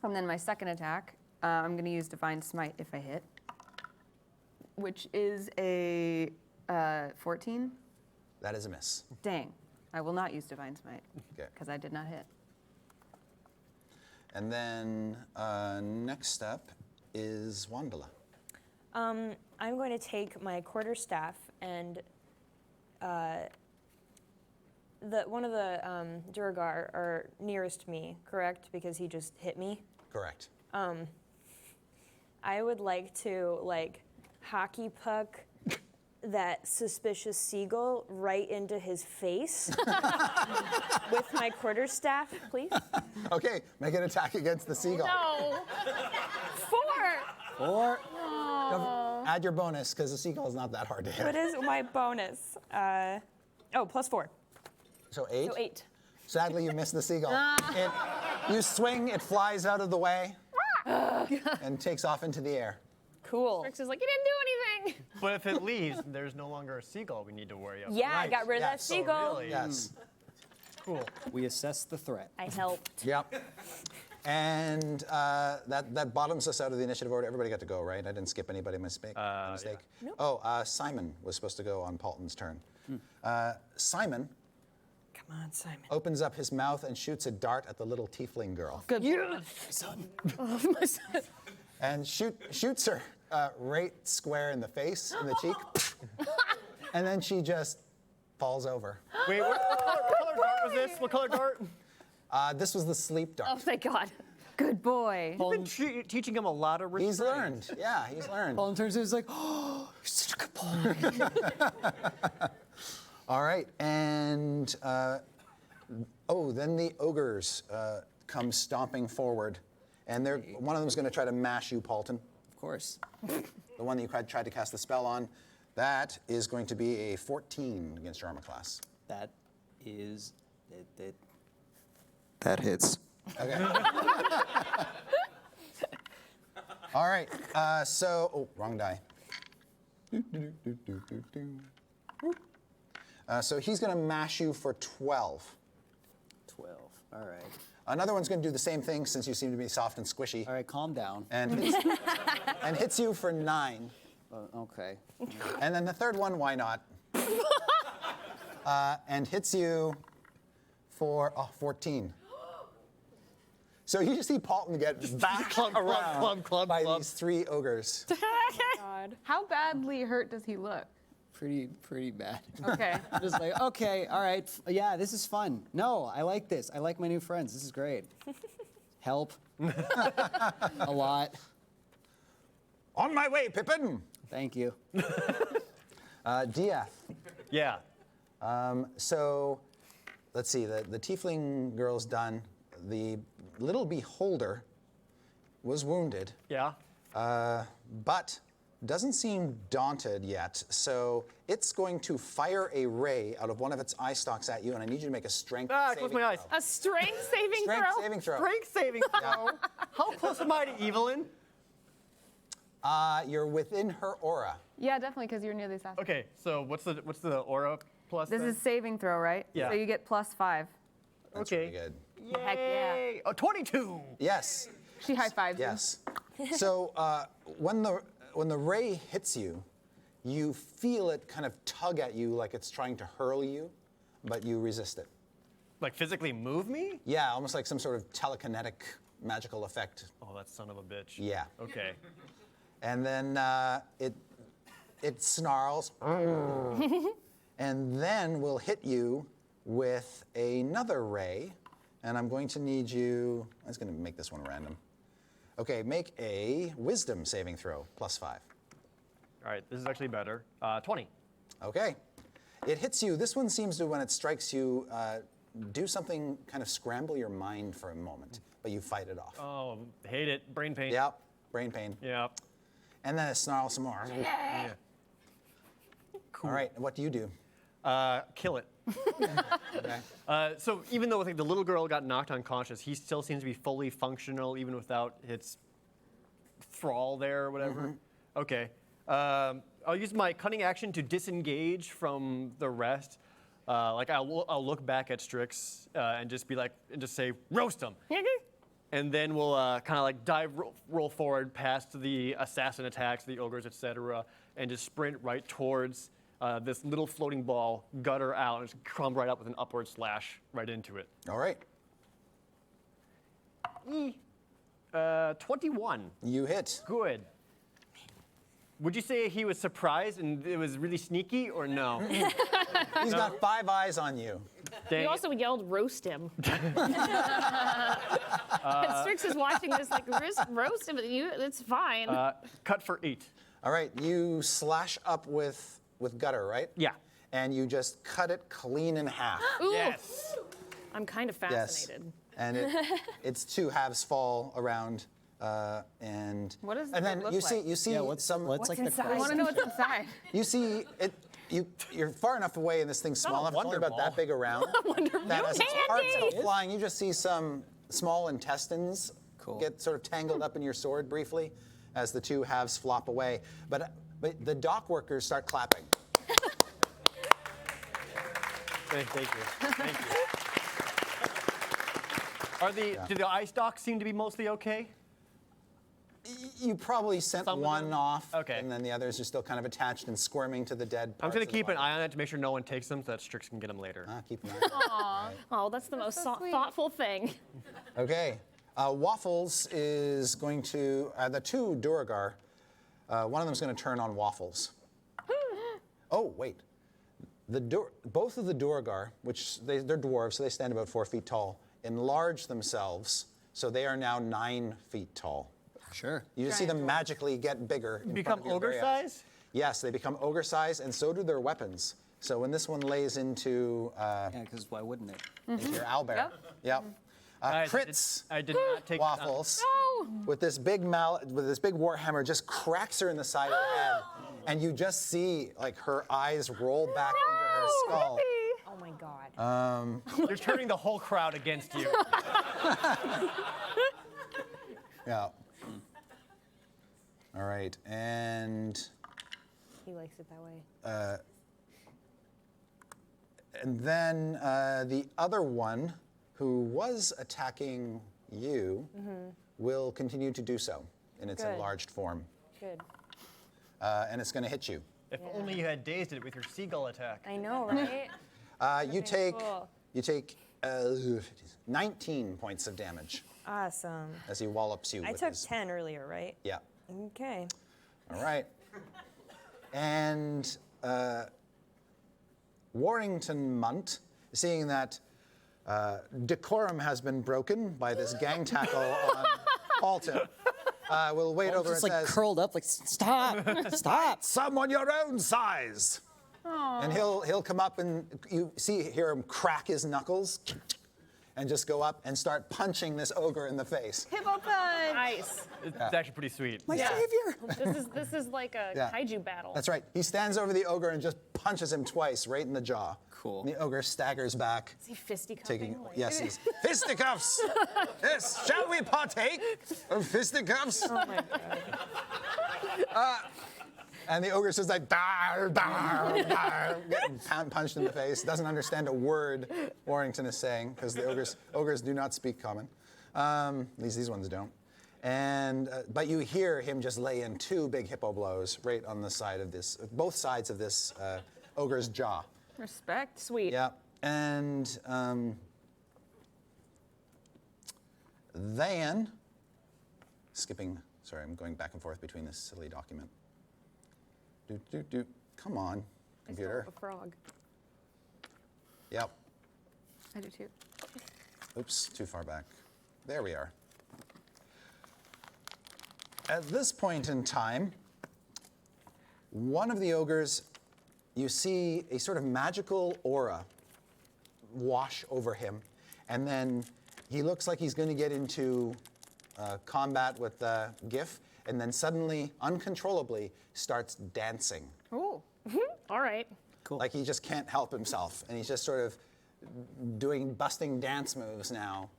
And then my second attack, I'm going to use Divine Smite if I hit, which is a 14. That is a miss. Dang. I will not use Divine Smite Okay. because I did not hit. And then next up is Wandala. I'm going to take my quarterstaff and one of the Durgar are nearest me, correct? Because he just hit me. Correct. I would like to hockey puck that suspicious seagull right into his face with my quarterstaff, please. Okay, make an attack against the seagull. No. 4. Or Add your bonus, because the seagull is not that hard to hit. What is my bonus? +4. So 8? So 8. Sadly, you missed the seagull. You swing, it flies out of the way, and takes off into the air. Cool. Strix is like, you didn't do anything. coming. But if it leaves, there's no longer a seagull we need to worry about. Yeah, I got rid of that Yes. So seagull. really, Yes. cool. We assess the threat. I helped. Yep. And that bottoms us out of the initiative order. Everybody got to go, right? I didn't skip anybody. Mistake. Oh, Simon was supposed to go on Paulton's turn. Simon Come on, Simon. opens up his mouth and shoots a dart at the little tiefling girl. Good. My son. And shoots her right square in the face, in the cheek. And then she just falls over. Wait, what color dart was this? What color dart? This was the sleep dart. Oh, thank God. Good boy. You've been teaching him a lot of restraint. He's learned. Yeah, he's learned. Paulton turns to him, he's like, oh, you're such a good boy. All right, and then the ogres come stomping forward, and one of them's going to try to mash you, Paulton. Of course. The one that you tried to cast the spell on. That is going to be a 14 against your armor class. That is, that hits. Okay. All right. Wrong die. So he's going to mash you for 12. 12. All right. Another one's going to do the same thing since you seem to be soft and squishy, All right, calm down. and hits you for 9. Okay. And then the third one, why not? And hits you for 14. So you just see Paulton get back around by these 3 ogres. God. How badly hurt does he look? Pretty bad. Okay. Just like, okay, all right, yeah, this is fun. No, I like this. I like my new friends. This is great. Help. A lot. On my way, Pippin. Thank you. Diath. Yeah. So let's see, the tiefling girl's done. The little beholder was wounded, Yeah. but doesn't seem daunted yet. So it's going to fire a ray out of one of its eye stalks at you, and I need you to make a strength Ah, saving close my eyes. throw. A strength saving Strength throw? saving throw. Strength saving throw. How close am I to Evelyn? You're within her aura. Yeah, definitely, because you're near the assassin. Okay, so what's the aura plus? This then? is saving throw, right? Yeah. So you get +5. That's Okay. pretty good. Heck yeah. Yay. Oh, 22. Yes. She high fives him. Yes. So when the ray hits you, you feel it kind of tug at you like it's trying to hurl you, but you resist it. Like physically move me? Yeah, almost like some sort of telekinetic magical effect. Oh, that son of a bitch. Yeah. Okay. And then it snarls, and then will hit you with another ray. And I'm going to need you. I was going to make this one random. Okay, make a wisdom saving throw, +5. All right, this is actually better. 20. Okay. It hits you. This one seems to, when it strikes you, do something, kind of scramble your mind for a moment, but you fight it off. Oh, hate it. Brain pain. Yep, brain pain. Yep. And then it snarls some more. Yeah. All right, what do you do? Kill it. Okay. So even though I think the little girl got knocked unconscious, he still seems to be fully functional even without its thrall there or whatever. Okay. I'll use my cunning action to disengage from the rest. I'll look back at Strix and just be like, and just say, roast him. And then we'll kind of like roll forward past the assassin attacks, the ogres, etc., and just sprint right towards this little floating ball, gutter out, and just come right up with an upward slash right into it. All right. 21. You hit. Good. Would you say he was surprised and it was really sneaky, or no? He's got 5 eyes on you. Dang You it. also yelled, roast him. And Strix is watching this like, roast him, it's fine. Cut for 8. All right, you slash up with gutter, right? Yeah. And you just cut it clean in half. Ooh, Yes. I'm kind of Yes. fascinated. And its 2 halves fall around, and What does and it then look you see like? you see some what's like the inside? I cross want to know what's inside. you see it. You're far enough away, and this thing's small enough, it's only about that big around. That as its parts go flying, you just see some small intestines Cool. get sort of tangled up in your sword briefly, as the 2 halves flop away. But But the dock workers start clapping. Thank you. Thank you. Do the ice docks seem to be mostly okay? You probably sent Some of one them? off, Okay. and then the others are still kind of attached and squirming to the dead I'm parts going of to the keep an body. eye on it to make sure no one takes them so that Strix can get them later. Keep an eye. Oh, that's the most so sweet. thoughtful thing. Okay. Waffles is going to, the two Duragar, one of them is going to turn on Waffles. Oh, wait. Both of the Duragar, which they're dwarves, so they stand about 4 feet tall, enlarge themselves, so they are now 9 feet tall. Sure. You just see them magically get bigger. in Become front of your ogre very eyes. size? Yes, they become ogre size, and so do their weapons. So when this one lays into Yeah, because why wouldn't it? your owlbear, yep. Guys, Crits I did not take Waffles with this big warhammer just cracks her in the side of the head, and you just see like her eyes roll back into her skull. Oh my god. You're turning the whole crowd against you. Yeah. All right, and He likes it that way. then the other one, who was attacking you, will continue to do so in its Good. enlarged form, Good. and it's going to hit you. If only you had dazed it with your seagull attack. I know, right? You take cool. 19 points of damage Awesome. as he wallops you. I with took his, 10 earlier, right? Yeah. Okay. All right. And Warrington Munt, seeing that decorum has been broken by this gang tackle on Alton, will wait over Just and like says, curled up, like stop, stop. Someone your own size. and he'll come up and you hear him crack his knuckles and just go up and start punching this ogre in the face. Hippo punch. Nice. It's actually pretty sweet. My Yeah. savior! This is like a Yeah. kaiju battle. That's right. He stands over the ogre and just punches him twice right in the jaw. Cool. And the ogre staggers back. Is he fisticuffing? Taking, Like- yes, he's Fisticuffs. Yes, shall we partake of fisticuffs? Oh my god. And the ogre's just like, dar, dar, dar, getting punched in the face. Doesn't understand a word Warrington is saying, because the ogres do not speak common. At least these ones don't. And, but you hear him just lay in 2 big hippo blows right on the side of this, both sides of this ogre's jaw. Respect. Sweet. Yeah. And then, sorry, I'm going back and forth between this silly document. Come on, I still computer. have a frog. Yep. I do too. Oops, too far back. There we are. At this point in time, one of the ogres, you see a sort of magical aura wash over him, and then he looks like he's going to get into combat with Gif, and then suddenly, uncontrollably, starts dancing. Ooh. All right. Cool. Like he just can't help himself, and he's just sort of busting dance moves now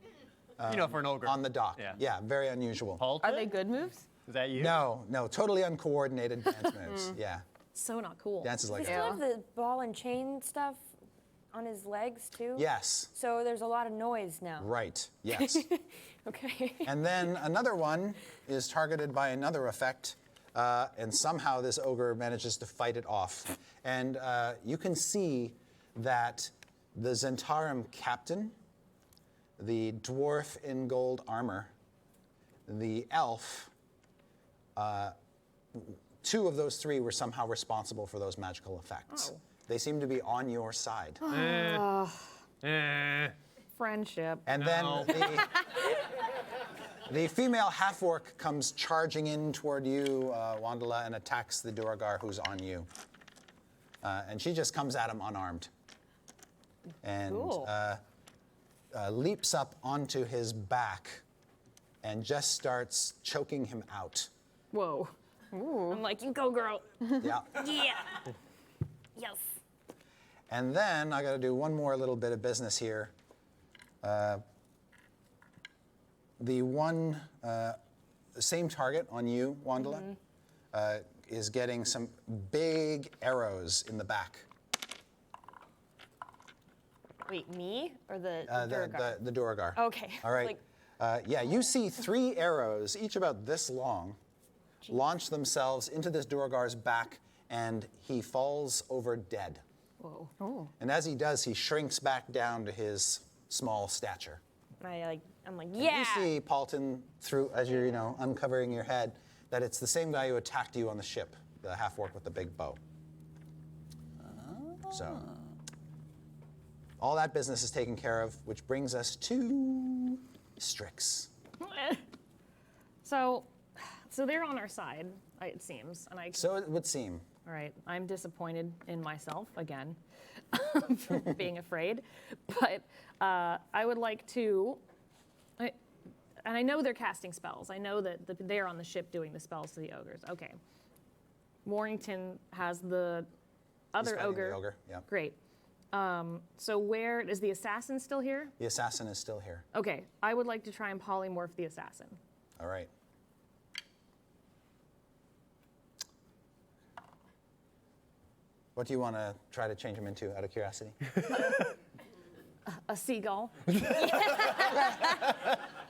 For an ogre. on the dock. Yeah. Very unusual. Halted? Are they good moves? Is that you? No, totally uncoordinated dance moves. Yeah, So not cool. dances like Does he that. still have the ball and chain stuff on his legs too? Yes, So there's a lot of noise now. right, yes. Okay. And then another one is targeted by another effect, and somehow this ogre manages to fight it off. And you can see that the Zentarum captain, the dwarf in gold armor, the elf, 2 of those 3 were somehow responsible for those magical effects. Oh. They seem to be on your side. Friendship. And then the female half-orc comes charging in toward you, Wandala, and attacks the Duragar who's on you. And she just comes at him unarmed. And Cool. leaps up onto his back and just starts choking him out. Whoa. I'm like, you go, girl. Yeah. Yeah. Yes. And then I got to do one more little bit of business here. The same target on you, Wandala. is getting some big arrows in the back. Wait, me or the Durgar? The Duergar. Okay. All right. Yeah, you see 3 arrows, each about this long, launch themselves into this Duergar's back, and he falls over dead. Whoa. Oh. And as he does, he shrinks back down to his small stature. I'm like, yeah. You see, Paulton, through as you're uncovering your head, that it's the same guy who attacked you on the ship, the half-orc with the big bow. So, all that business is taken care of, which brings us to Strix. So they're on our side, it seems, and So it would seem. All right, I'm disappointed in myself again for being afraid, but I would like to, and I know they're casting spells. I know that they're on the ship doing the spells to the ogres. Okay. Warrington has the other fighting ogre. the ogre, yeah. Great. So where is the assassin still here? The assassin is still here. Okay, I would like to try and polymorph the assassin. All right. What do you want to try to change him into, out of curiosity? A seagull.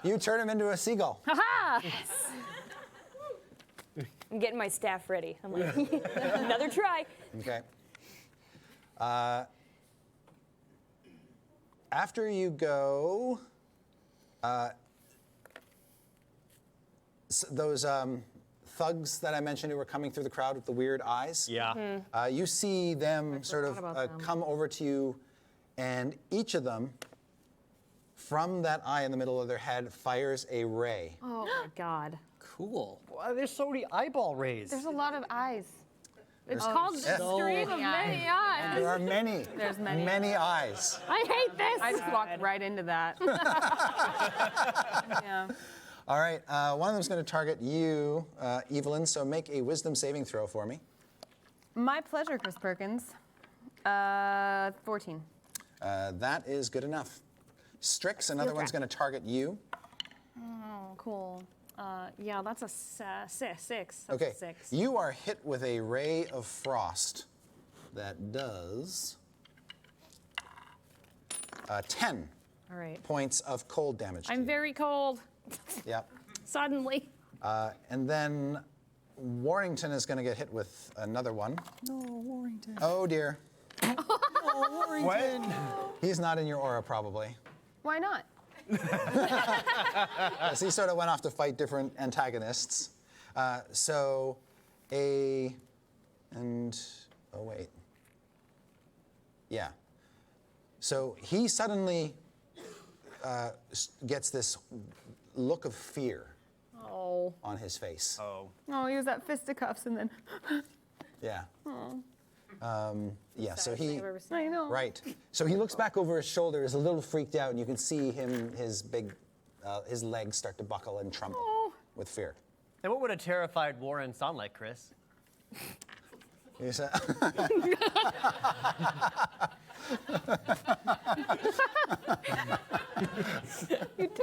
You turn him into a seagull. Ha-ha! I'm getting my staff ready. I'm like, another try. Okay. After you go, those thugs that I mentioned who were coming through the crowd with the weird eyes. Yeah. You see them sort of about them. come over to you, and each of them, from that eye in the middle of their head, fires a ray. Oh my god. Cool. Why, there's so many eyeball rays. There's a lot of eyes. It's called so Stream of Many Eyes. There are many, There's many. many eyes. I hate this. I just walked right into that. Yeah. All right, one of them is going to target you, Evelyn, so make a wisdom saving throw for me. My pleasure, Chris Perkins. 14. That is good enough. Strix, another one's going to target you. Oh, cool. Yeah, that's a six. That's a Okay, 6. you are hit with a ray of frost that does 10 All right. points of cold damage. to I'm you. very cold. Yep. Suddenly. And then Warrington is going to get hit with another one. No, Warrington. Oh dear. Oh, Warrington. He's not in your aura probably. Why not? As he sort of went off to fight different antagonists. Oh wait. Yeah. So he suddenly gets this look of fear Oh. on his face. Oh. Oh, he was at fisticuffs and then. Yeah. Yeah, so he, I've ever seen. I know. right. So he looks back over his shoulder, is a little freaked out, and you can see his legs start to buckle and tremble with fear. And what would a terrified Warren sound like, Chris? He said,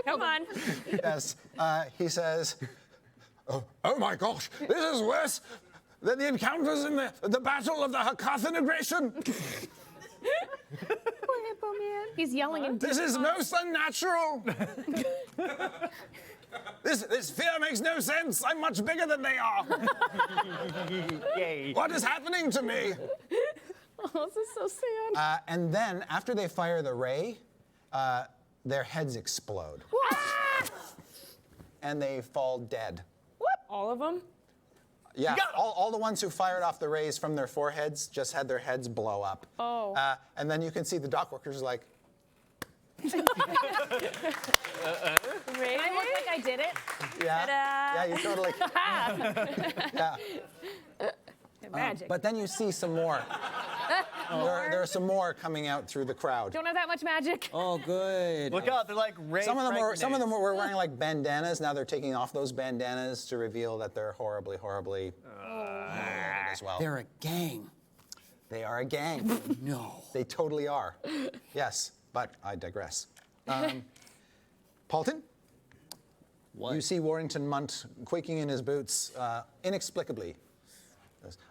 Come on. yes, he says, Oh my gosh, this is worse than the encounters in the Battle of the Hakatha Integration. He's yelling in This is most unnatural. This fear makes no sense. I'm much bigger than they are. Yay. What is happening to me? Oh, this is so sad. and then after they fire the ray, their heads explode. And they fall dead. All of them? Yeah, all the ones who fired off the rays from their foreheads just had their heads blow up. Oh. And then you can see the dock workers like, Really? I look like I did it. yeah, Ta-da. yeah, you totally, yeah. Magic. But then you see some more. There are some more coming out through the crowd. Don't have that much magic. Oh, good. Look out, they're like ray Some of them grenades. were wearing like bandanas. Now they're taking off those bandanas to reveal that they're horribly wounded as well. They're a gang. They are a gang. No. They totally are. Yes, but I digress. Paulton? What? You see Warrington Munt quaking in his boots inexplicably.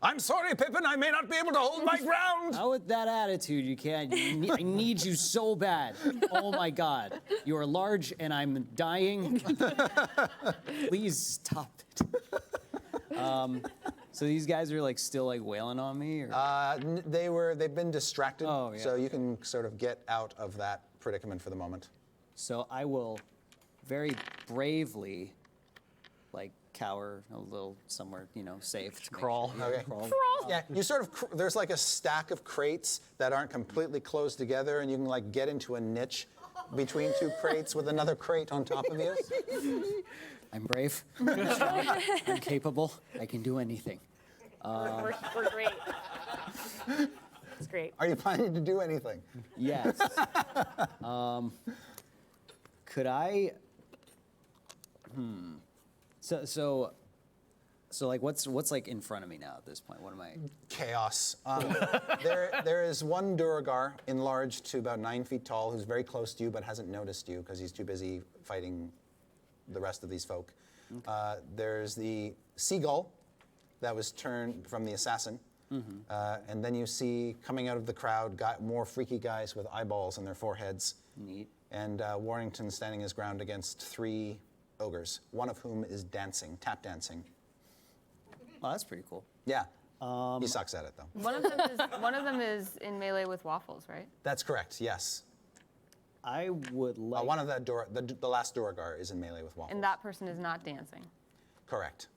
I'm sorry, Pippin, I may not be able to hold my ground. Not with that attitude, you can't. I need you so bad. Oh my God. You are large and I'm dying. Please stop it. So these guys are like still like wailing on me? Or? They've been distracted, Oh, yeah. so you can sort of get out of that predicament for the moment. So I will very bravely like cower a little somewhere, safe. to make Crawl. sure- Okay. Crawl. Yeah, you sort of, there's like a stack of crates that aren't completely closed together, and you can like get into a niche between two crates with another crate on top of you. I'm brave. I'm strong. I'm capable. I can do anything. We're great. It's great. Are you planning to do anything? Yes. Could I? So like, what's like in front of me now at this point? What am I? Chaos. There is one Duragar, enlarged to about 9 feet tall, who's very close to you but hasn't noticed you because he's too busy fighting the rest of these folk. There's the seagull that was turned from the assassin. And then you see coming out of the crowd more freaky guys with eyeballs on their foreheads. Neat. And Warrington standing his ground against 3 ogres, one of whom is dancing, tap dancing. Oh, that's pretty cool. Yeah. He sucks at it, though. One of them is in melee with waffles, right? That's correct, yes. I would like. One of the last Duragar is in melee with waffles. And that person is not dancing. Correct.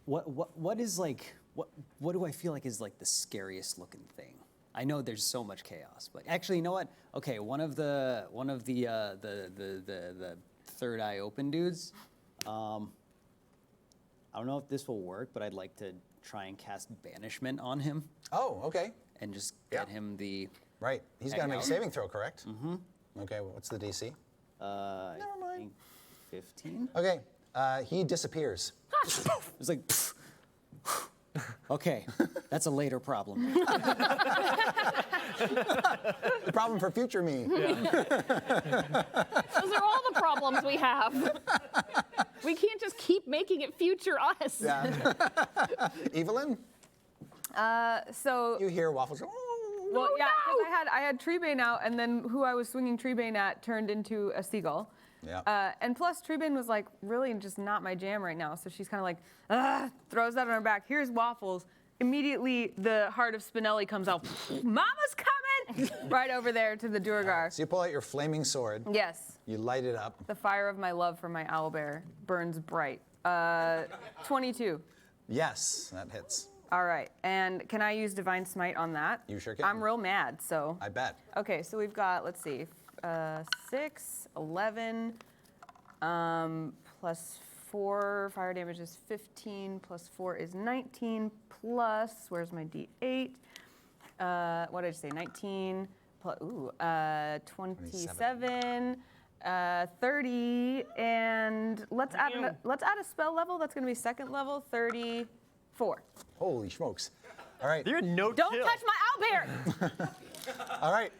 What is like what do I feel like is like the scariest looking thing? I know there's so much chaos, but actually, you know what? Okay, one of the third eye open dudes. I don't know if this will work, but I'd like to try and cast banishment on him Oh, okay. and just get Yeah. him the. Right. He's got to make a out. saving throw, correct? Mm-hmm. Okay, what's the DC? I think 15. Okay, he disappears. It's like. Okay, that's a later problem. The problem for future me. Those are all the problems we have. We can't just keep making it future us. Yeah. Evelyn, So you hear waffles. Well, yeah, because I had Treebane out, and then who I was swinging Treebane at turned into a seagull. Yeah. And plus, Treebane was like really just not my jam right now, so she's kind of like, throws that on her back. Here's waffles. Immediately, the heart of Spinelli comes out. Mama's coming! Right over there to the Duragar. So you pull out your flaming sword. Yes, You light it up. the fire of my love for my owlbear burns bright. 22. Yes, that hits. All right, and can I use Divine Smite on that? You sure can. I'm real mad, so. I bet. Okay, so we've got, let's see, 6, 11, plus 4, fire damage is 15, plus 4 is 19, plus, where's my D8? What did I say, 19, plus, 27, 30, and let's add a spell level, that's gonna be second level, 34. Holy smokes. All right. You're no Don't kill. touch my owlbear! All right.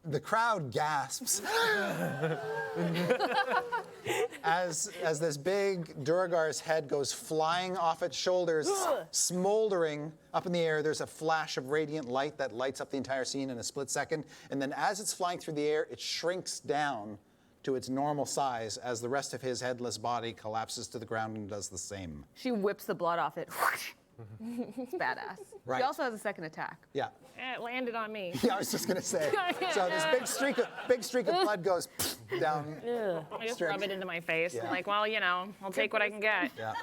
The crowd gasps as this big Duragar's head goes flying off its shoulders, smoldering up in the air. There's a flash of radiant light that lights up the entire scene in a split second. And then as it's flying through the air, it shrinks down to its normal size as the rest of his headless body collapses to the ground and does the same. She whips the blood off it. It's badass. Right. She also has a second attack. Yeah. It landed on me. Yeah, I was just gonna say. So this big streak of blood goes down. I just rub it into my face. Yeah. Like, well, I'll take what I can get. Yeah.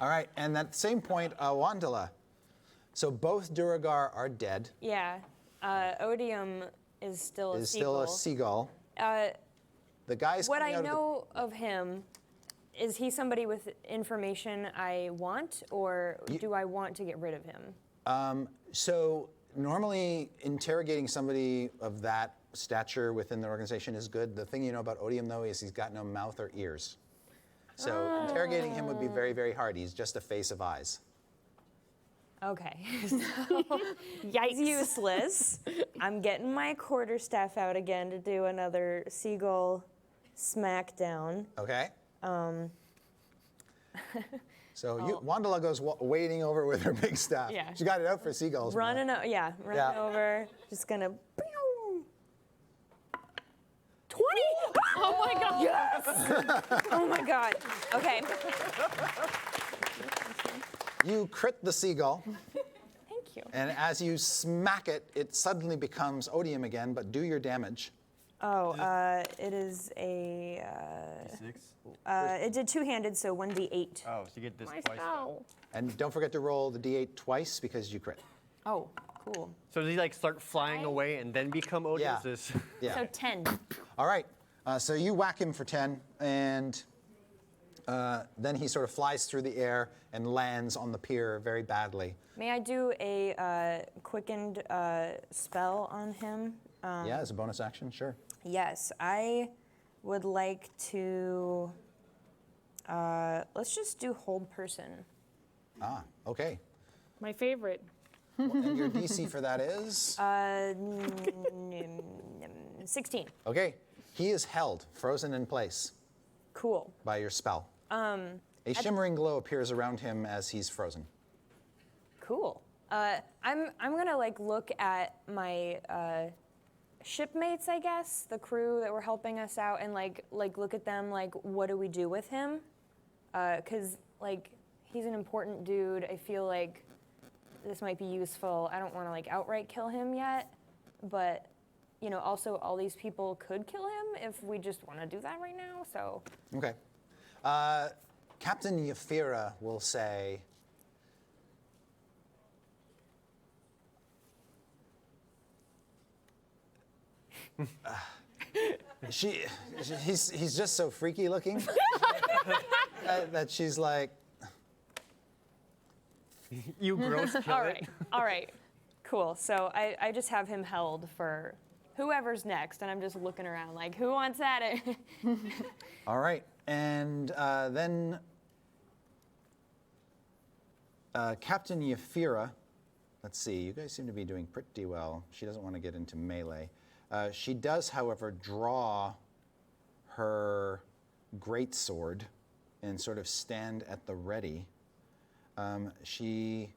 All right, and at the same point, Wandala. So both Duragar are dead. Yeah. Odium is still a Is seagull. still a seagull. Uh, The guys what coming I out of the- know of him, is he somebody with information I want, or do I want to get rid of him? So normally interrogating somebody of that stature within the organization is good. The thing you know about Odium, though, is he's got no mouth or ears. So interrogating him would be very, very hard. He's just a face of eyes. Okay. So, Yikes. he's useless. I'm getting my quarterstaff out again to do another seagull smackdown. Okay. So Wandala goes wading over with her big staff. Yeah. She got it out for seagulls. Running over. Just gonna. 20! Oh my god. Yes! Oh my god. Okay. You crit the seagull, Thank you. and as you smack it, it suddenly becomes odium again, but do your damage. Oh, it is a. 6. It did two-handed, so 1d8. Oh, so you get this My twice. spell. And don't forget to roll the d8 twice because you crit. Oh, cool. So does he like start flying away and then become odious? Yeah. Is- Yeah. So 10. All right. So you whack him for 10, and then he sort of flies through the air and lands on the pier very badly. May I do a quickened spell on him? Yeah, as a bonus action, sure. Yes, I would like to. Let's just do hold person. Ah, okay. My favorite. And your DC for that is? 16. Okay. He is held, frozen in place Cool. by your spell. A shimmering glow appears around him as he's frozen. Cool. I'm gonna like look at my shipmates, I guess, the crew that were helping us out, and like look at them. Like, what do we do with him? 'Cause like he's an important dude. I feel like this might be useful. I don't want to like outright kill him yet, but you know, also all these people could kill him if we just want to do that right now. So Okay. Captain Yafira will say, he's just so freaky looking that she's like, you gross killer. All right. All right. cool. So I just have him held for whoever's next, and I'm just looking around like, who wants at it? all right. And then Captain Yafira, let's see, you guys seem to be doing pretty well. She doesn't want to get into melee. She does, however, draw her greatsword and sort of stand at the ready. She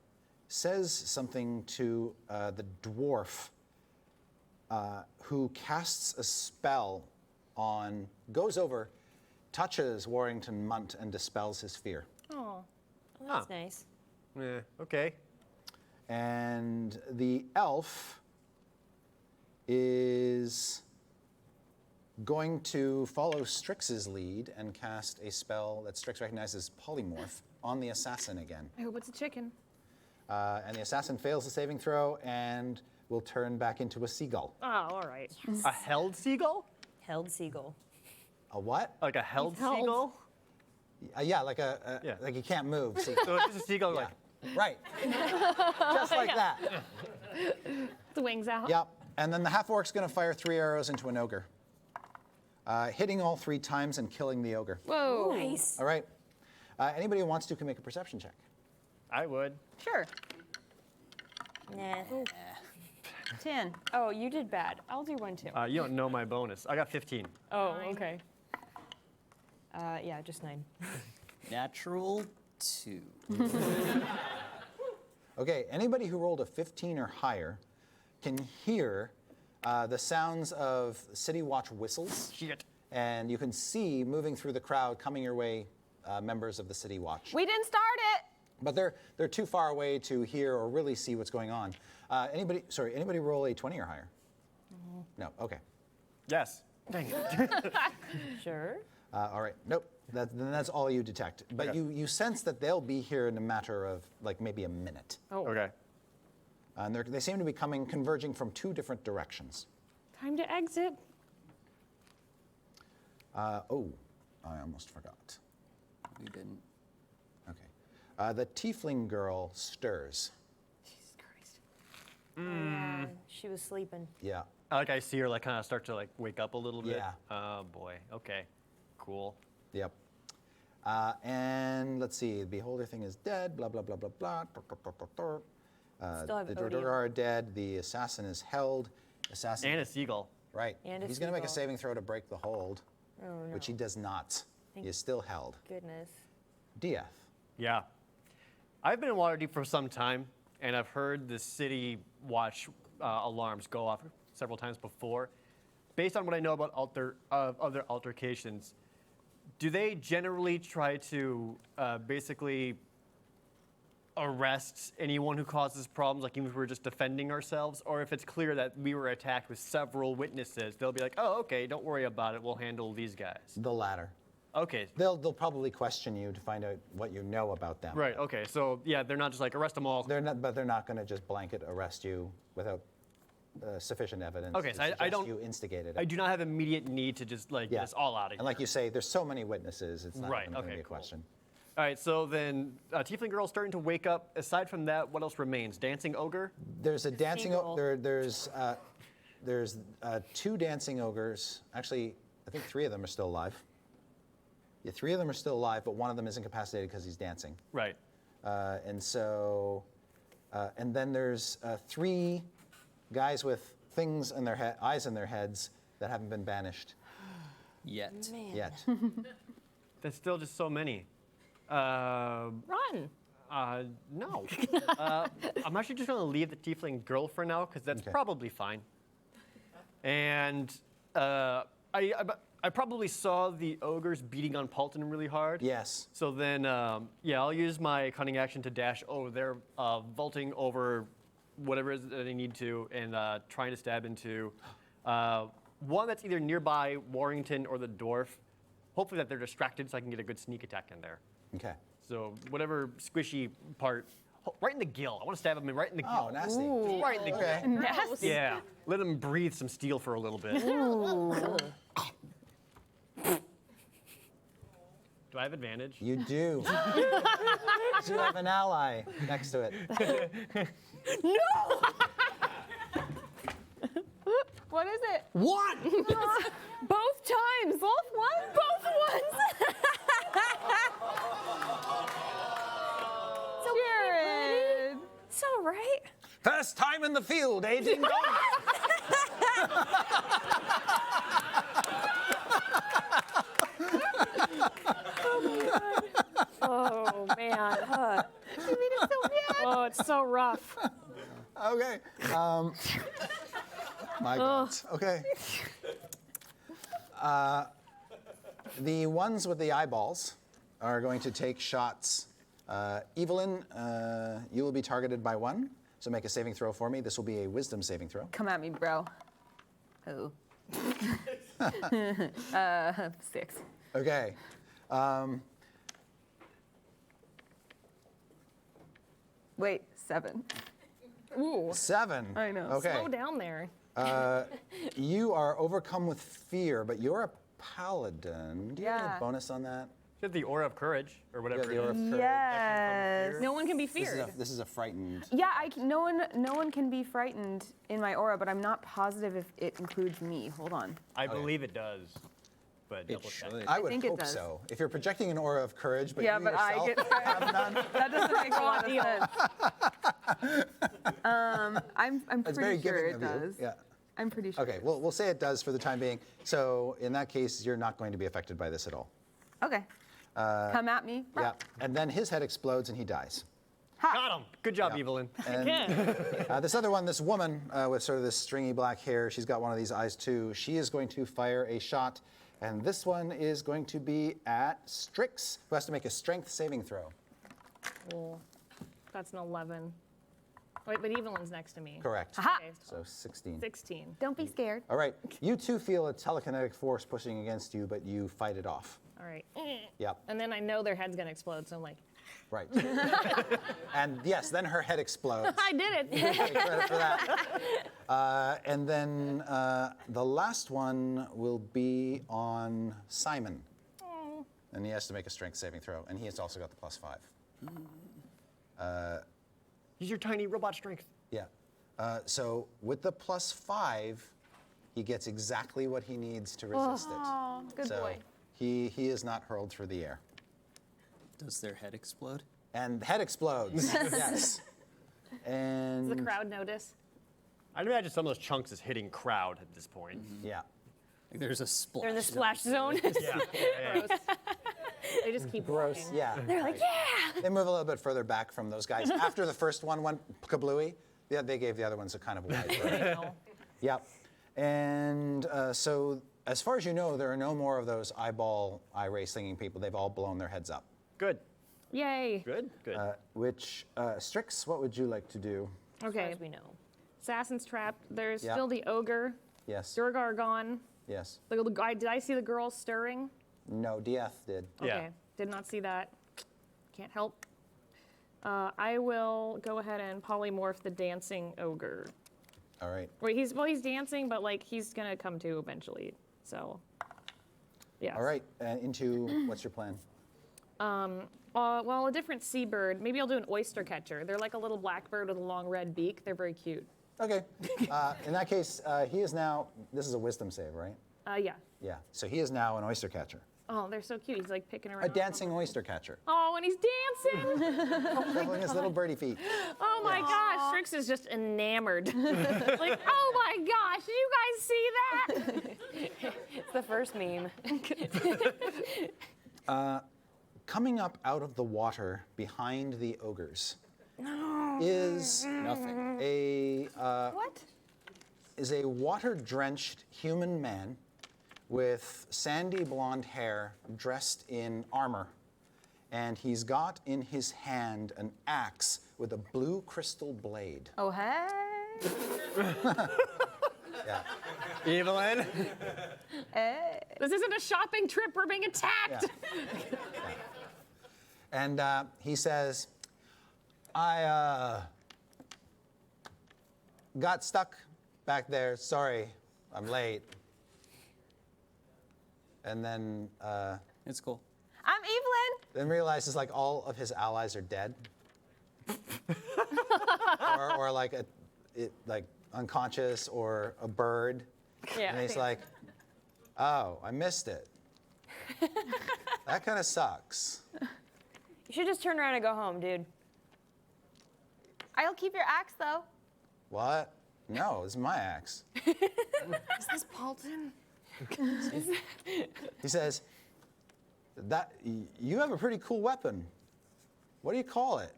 says something to the dwarf who casts a spell on, goes over, touches Warrington Munt and dispels his fear. Oh. That's nice. Yeah, okay. And the elf is going to follow Strix's lead and cast a spell that Strix recognizes Polymorph on the assassin again. I hope it's a chicken. And the assassin fails the saving throw and will turn back into a seagull. Oh, all right. A held seagull? Held seagull. A what? Like a held held. seagull? Yeah, like Yeah. like you can't move. See? So it's just a seagull like, Right. Just like that. The wings out. Yep. And then the half-orc's going to fire 3 arrows into an ogre, hitting all 3 times and killing the ogre. Whoa. Nice. All right. Anybody who wants to can make a perception check. I would. Sure. Nah. 10. Oh, you did bad. I'll do one too. You don't know my bonus. I got 15. Oh, okay. Yeah, just 9. Natural 2. Okay, anybody who rolled a 15 or higher can hear the sounds of City Watch whistles, Shit. and you can see moving through the crowd coming your way members of the City Watch. We didn't start it. But they're too far away to hear or really see what's going on. Anybody roll a 20 or higher? No, okay. Yes. Dang it. Sure. All right, nope, then that's all you detect. But Okay. you sense that they'll be here in a matter of like maybe a minute. Oh. Okay. And they seem to be converging from 2 different directions. Time to exit. Oh, I almost forgot. We didn't. Okay. The tiefling girl stirs. Jesus Christ. Yeah, she was sleeping. Yeah. I see her like kind of start to like wake up a little bit. Yeah. Oh boy. Okay. Cool. Yep. And let's see, the beholder thing is dead, blah, blah, blah, blah, blah. Still have The odium. Dwarves are dead, the assassin is held. Assassin. And a seagull. Right. And a He's going to make a seagull. saving throw to break the hold. which he does not. He is still held. Goodness. Dieth. Yeah. I've been in Waterdeep for some time, and I've heard the city watch alarms go off several times before. Based on what I know about other altercations, do they generally try to basically arrest anyone who causes problems, like even if we're just defending ourselves? Or if it's clear that we were attacked with several witnesses, they'll be like, oh, okay, don't worry about it, we'll handle these guys. The latter. Okay. They'll probably question you to find out what you know about them. Right, okay, so yeah, they're not just like, arrest them all. But they're not going to just blanket arrest you without sufficient evidence Okay, to so I suggest don't- you instigated it. I do not have immediate need to just like get us all out of here. And like you say, there's so many witnesses, it's not Right, even going to okay, be a cool. question. All right, so then Tiefling Girl's starting to wake up. Aside from that, what else remains? Dancing Ogre? There's a dancing. seagull. There's 2 dancing ogres. Actually, I think 3 of them are still alive. Yeah, 3 of them are still alive, but one of them is incapacitated because he's dancing. Right. And then there's 3 guys with things in their eyes in their heads that haven't been banished Yet. yet. That's still just so many. Run. No. I'm actually just going to leave the Tiefling Girl for now, because that's Okay. probably fine. And I probably saw the ogres beating on Paulton really hard. Yes. So then, yeah, I'll use my cunning action to dash over there, vaulting over whatever it is that I need to, and trying to stab into one that's either nearby Warrington or the dwarf. Hopefully that they're distracted so I can get a good sneak attack in there. Okay. So whatever squishy part, right in the gill. I want to stab him right in the gill. Oh, nasty. Just right in the Okay. gill. Nasty. Yeah. Let him breathe some steel for a little bit. Do I have advantage? You do. You have an ally next to it. What is it? One! Both times. Both ones? Both ones. Jared. It's all right. First time in the field, eh, Ding Dong? Oh man. Oh, it's so rough. Okay. My God. Okay. The ones with the eyeballs are going to take shots. Evelyn, you will be targeted by 1, so make a saving throw for me. This will be a wisdom saving throw. Come at me, bro. Oh. 6. Okay. Wait, 7. Ooh. 7. I know. Okay. Slow down there. You are overcome with fear, but you're a paladin. Do you have Yeah. a bonus on that? You have the Aura of Courage, or You whatever have the it aura is. of courage. Yes. No one can be This is feared. this is a frightened. Yeah, no one can be frightened in my aura, but I'm not positive if it includes me. Hold on. I believe it does. But double check. I would think it hope does. so. If you're projecting an aura of courage, but Yeah, you but I yourself get scared. have none, That doesn't make a lot of sense. I'm that's very pretty sure giving it of you. does. Yeah. I'm pretty sure. Okay. Well, we'll say it does for the time being. So in that case, you're not going to be affected by this at all. Okay. Come at me. Yeah. And then his head explodes and he dies. Got him. Good job, Yeah. Evelyn. And this other one, this woman with sort of this stringy black hair, she's got one of these eyes too. She is going to fire a shot, and this one is going to be at Strix, who has to make a strength saving throw. Cool. That's an 11. Wait, but Evelyn's next to me. Correct. Okay, So 16. 16. Don't be scared. All right. You too feel a telekinetic force pushing against you, but you fight it off. All right. Yep. And then I know their head's gonna explode, so I'm like, Right. And yes, then her head explodes. I did it. Take credit for that. And then the last one will be on Simon. And he has to make a strength saving throw. And he has also got the +5. Use your tiny robot strength. Yeah. So with the +5, he gets exactly what he needs to resist Oh, it. good So boy. he is not hurled through the air. Does their head explode? And the head explodes. Yes. And Does the crowd notice? I'd imagine some of those chunks is hitting crowd at this point. yeah. Like, there's a splash. They're in the splash zone. Gross. They just keep Gross. walking. Yeah. They're like, yeah. They move a little bit further back from those guys. After the first one went kablooey, they gave the other ones a kind of wide berth. You know. Yep. And so, as far as you know, there are no more of those eye ray slinging people. They've all blown their heads up. Good. Yay. Good. Good. Strix, what would you like to do? As far Okay. as we know. Assassin's trapped. There's Yeah. still the ogre. Yes. Durgar gone. Yes. The guy. Did I see the girl stirring? No, DF did. Yeah. Okay. Did not see that. Can't help. I will go ahead and polymorph the dancing ogre. All right. Wait, he's dancing, but like he's gonna come to eventually. So. Yeah. All right. Into what's your plan? Well, a different seabird. Maybe I'll do an oyster catcher. They're like a little blackbird with a long red beak. They're very cute. Okay. In that case, he is now. This is a wisdom save, right? Yeah. Yeah. So he is now an oyster catcher, Oh, they're so cute. He's like picking around. a dancing oyster catcher, Oh, and he's dancing. shuffling his little birdie feet. Oh my gosh, Strix is just enamored. Like, oh my gosh, did you guys see that? It's the first meme. Coming up out of the water behind the ogres is Nothing. a water-drenched human man with sandy blonde hair, dressed in armor, and he's got in his hand an axe with a blue crystal blade. Oh, hey. Yeah. Evelyn. This isn't a shopping trip. We're being attacked. Yeah. And he says, I got stuck back there. Sorry, I'm late. And then It's cool. I'm Evelyn. then realizes like all of his allies are dead, or like like unconscious, or a bird. Yeah. And he's like, oh, I missed it. That kind of sucks. You should just turn around and go home, dude. I'll keep your axe, though. What? No, it's my axe. Is this Paulton? He says, you have a pretty cool weapon. What do you call it?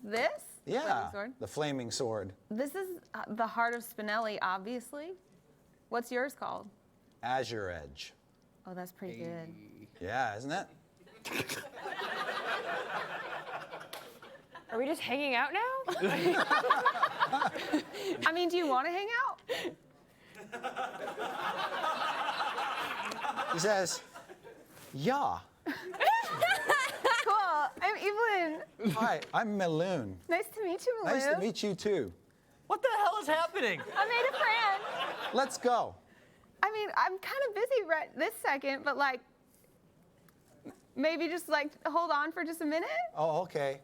This? Yeah, Flaming sword? the flaming sword. This is the heart of Spinelli, obviously. What's yours called? Azure Edge. Oh, that's pretty good. Yeah, isn't it? Are we just hanging out now? I mean, do you want to hang out? He says, yeah. Cool. I'm Evelyn. Hi, I'm Meloon. Nice to meet you, Malou. Nice to meet you too. What the hell is happening? I made a friend. Let's go. I mean, I'm kind of busy right this second, but like, maybe just like hold on for just a minute. Oh, okay.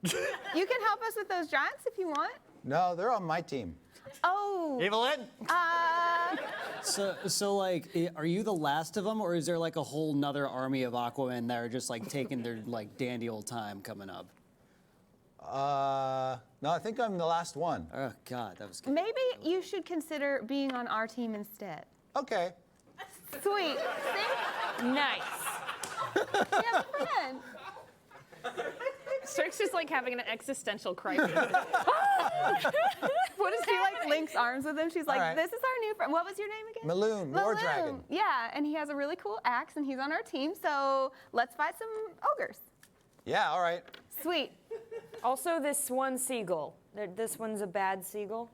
You can help us with those giants if you want. No, they're on my team. Oh. Evelyn? So like, are you the last of them, or is there like a whole nother army of Aquaman that are just like taking their like dandy old time coming up? No, I think I'm the last one. Oh God, that was good. Maybe you should consider being on our team instead. Okay. Sweet. See? Nice. We have a friend. Strix is like having an existential crisis. What does she like links arms with him? She's like, All right. this is our new friend. What was your name again? Meloon, War Meloon. Dragon. Yeah, and he has a really cool axe, and he's on our team. So let's fight some ogres. Yeah, all right. Sweet. Also, this one seagull. This one's a bad seagull.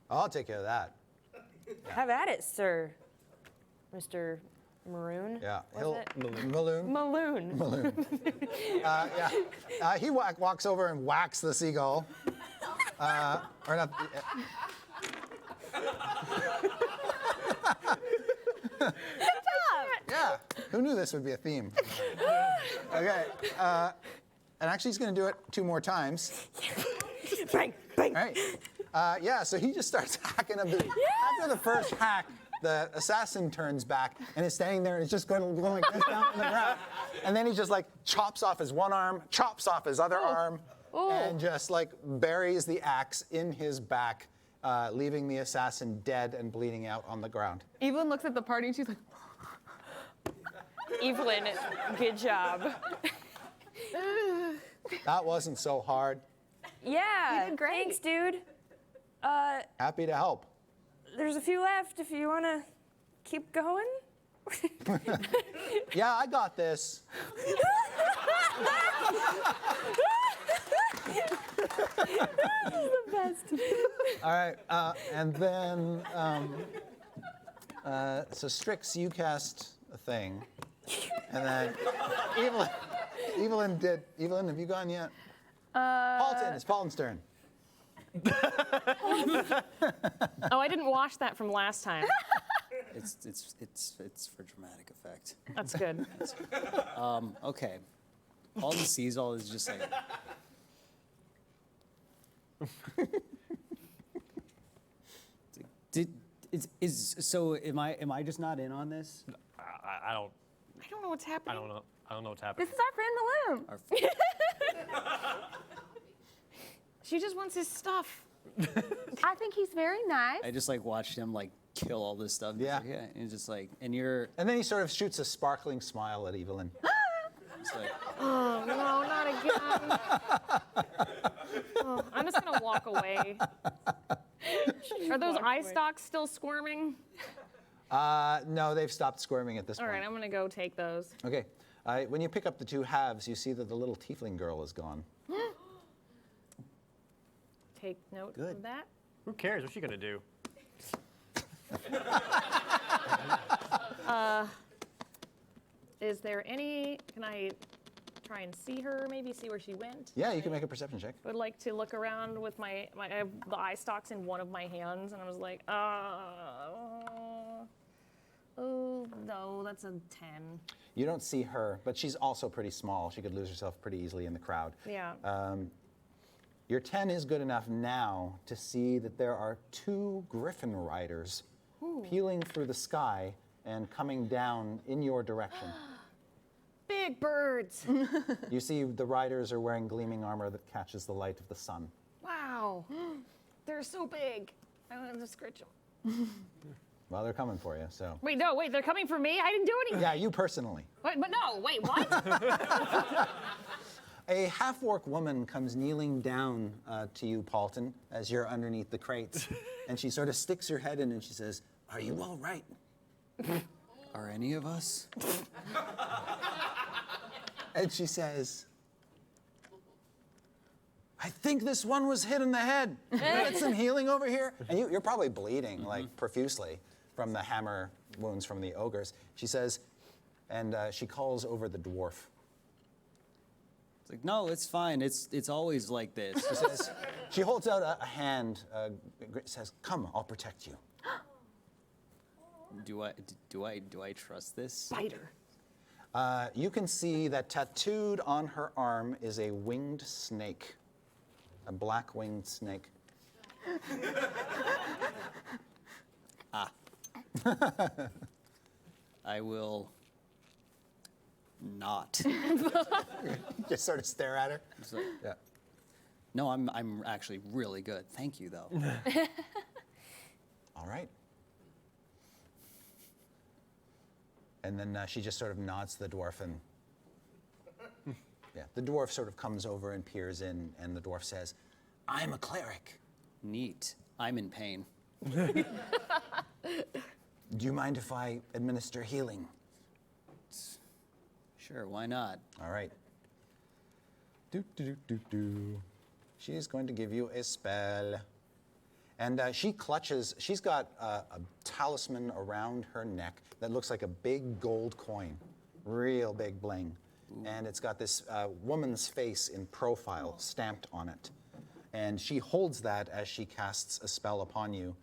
I'll take care of that. Have at it, sir. Mr. Maroon? Yeah. Was it? Meloon. Maloon. Yeah. He walks over and whacks the seagull. Or not. Yeah. Who knew this would be a theme? Okay. And actually, he's going to do it 2 more times. Bang, bang. All right. Yeah. So he just starts hacking him. After the first hack, the assassin turns back and is standing there and is just going like this down on the ground. And then he just like chops off his one arm, chops off his other arm, and just like buries the axe in his back leaving the assassin dead and bleeding out on the ground. Evelyn looks at the party and she's like, Evelyn, good job. That wasn't so hard. Yeah, You did great. thanks, dude. Happy to help. There's a few left if you want to keep going. Yeah, I got this. All right, and then, so Strix, you cast a thing, and then Evelyn, have you gone yet? Paulton, it's Paulton's turn. Oh, I didn't watch that from last time. It's for dramatic effect. That's good. Okay. All he sees all is just like. So am I just not in on this? I don't. I don't know what's happening. I don't know. I don't know what's happening. This is our friend the loom. She just wants his stuff. I think he's very nice. I just like watched him like kill all this stuff. Yeah. Yeah. And just like, and you're And then he sort of shoots a sparkling smile at Evelyn. just like, Oh, no, not again. Oh, I'm just going to walk away. Are those eye stalks still squirming? No, they've stopped squirming at this All point. right, I'm going to go take those. Okay. When you pick up the two halves, you see that the little tiefling girl is gone. Take note Good. of that. Who cares? What's she gonna do? Is there any, can I try and see her, maybe see where she went? Yeah, you can make a perception check. I would like to look around with I have the eye stalks in one of my hands, and I was like, oh, no, that's a 10. You don't see her, but she's also pretty small. She could lose herself pretty easily in the crowd. Yeah. Your 10 is good enough now to see that there are two griffin riders peeling through the sky and coming down in your direction. Big birds. You see the riders are wearing gleaming armor that catches the light of the sun. Wow. They're so big. I want to scratch them. Well, they're coming for you, so. Wait, no, wait, they're coming for me? I didn't do anything. Yeah, you personally. Wait, but no, wait, what? A half-orc woman comes kneeling down to you, Paulton, as you're underneath the crates. And she sort of sticks her head in and she says, "Are you all right?" are any of us? And she says, "I think this one was hit in the head. Can we get some healing over here?" And you're probably bleeding like profusely from the hammer wounds from the ogres. She says, and she calls over the dwarf. It's like, no, it's fine. It's always like this. She says, she holds out a hand, says, "Come, I'll protect you." Do I trust this? Spider. You can see that tattooed on her arm is a winged snake, a black winged snake. I will not. Just sort of stare at her. It's like, Yeah. no, I'm actually really good. Thank you, though. All right. And then she just sort of nods to the dwarf, and yeah, the dwarf sort of comes over and peers in, and the dwarf says, "I'm a cleric. Neat. I'm in pain. Do you mind if I administer healing?" Sure, why not? All right. She's going to give you a spell. And she clutches, she's got a talisman around her neck that looks like a big gold coin, real big bling. And it's got this woman's face in profile stamped on it. And she holds that as she casts a spell upon you.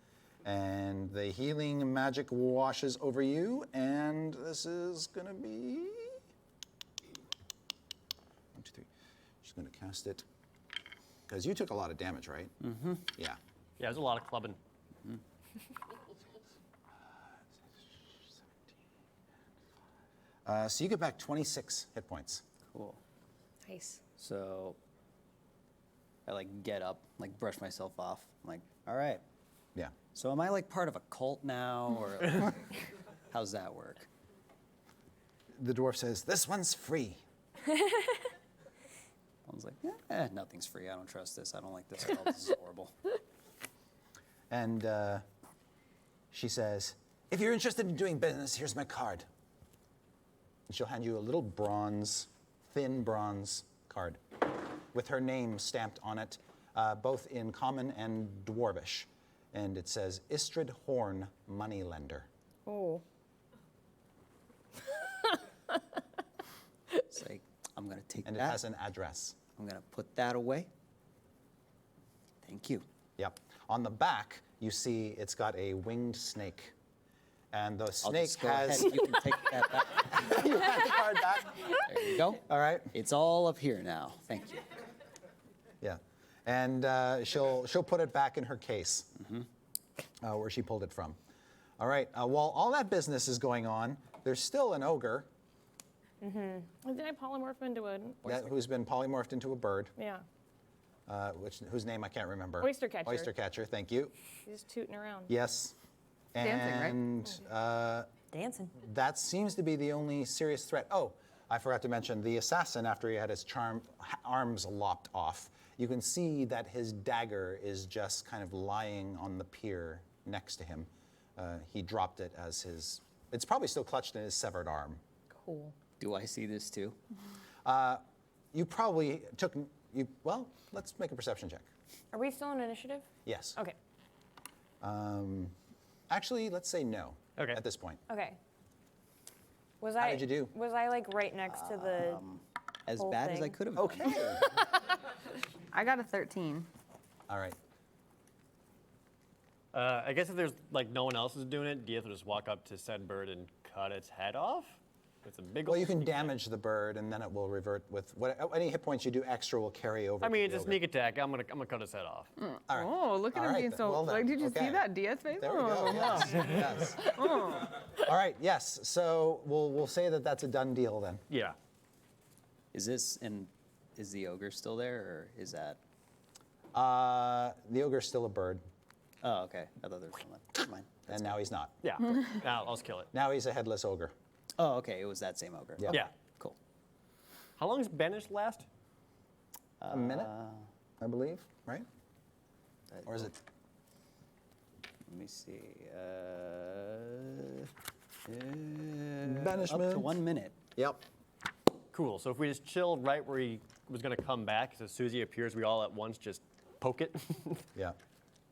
And the healing magic washes over you, and this is gonna be 1, 2, 3. She's gonna cast it. Because you took a lot of damage, right? Mm-hmm. Yeah. Yeah, there's a lot of clubbing. So you get back 26 hit points. Cool. Nice. So I like get up, like brush myself off. I'm like, all right, Yeah. So am I like part of a cult now, or like, how's that work? The dwarf says, "This one's free." One's like, nothing's free. I don't trust this. I don't like this cult. This is horrible. And she says, "If you're interested in doing business, here's my card." And she'll hand you a little thin bronze card with her name stamped on it, both in common and dwarvish. And it says, "Istrid Horn, Moneylender." Oh. It's like, I'm going to take And it that. has an address. I'm going to put that away. Thank you. Yep. On the back, you see it's got a winged snake. And the I'll snake just go has. ahead. You can take that back. You have the card back. There you go. All right. It's all up here now. Thank you. Yeah. And she'll put it back in her case where she pulled it from. All right. While all that business is going on, there's still an ogre Did I polymorph into an who's been polymorphed into a bird, Yeah. whose name I can't remember. Oyster catcher. Oyster catcher, thank you. He's just tooting around. Yes. Dancing, right? And Dancing. that seems to be the only serious threat. Oh, I forgot to mention the assassin, after he had his arms lopped off, you can see that his dagger is just kind of lying on the pier next to him. He dropped it as his, it's probably still clutched in his severed arm. Cool. Do I see this too? You probably took, well, let's make a perception check. Are we still in initiative? Yes. Okay. Actually, let's say no Okay. at this point. Okay. Was How I? did you do? Was I like right next to the? As Whole bad as I thing. could have. Okay. I got a 13. All right. I guess if there's like no one else is doing it, do you have to just walk up to said bird and cut its head off? It's a big. Well, ol' you can sneak- damage the bird, and then it will revert with any hit points you do extra will carry over. I mean, to it's the a ogre. sneak attack. I'm gonna cut its head off. All right. Oh, look at All him right, being then. so. Well then, Like, did you okay. see that DS face? There we go. Oh, Yes. Yes. All right. Yes. So we'll say that that's a done deal then. Yeah. Is the ogre still there, or is that? The ogre's still a bird, Oh, okay. I thought there was someone. Never mind. and now he's not. Yeah. Now I'll just kill it. Now he's a headless ogre. Oh, okay. It was that same ogre. Yeah. Okay, Yeah. Cool. How long does banish last? A minute, I believe, right? Or is it? Let me see. Banishment. Up to 1 minute. Yep. Cool. So if we just chill right where he was gonna come back, so as soon as he appears, we all at once just poke it. Yeah.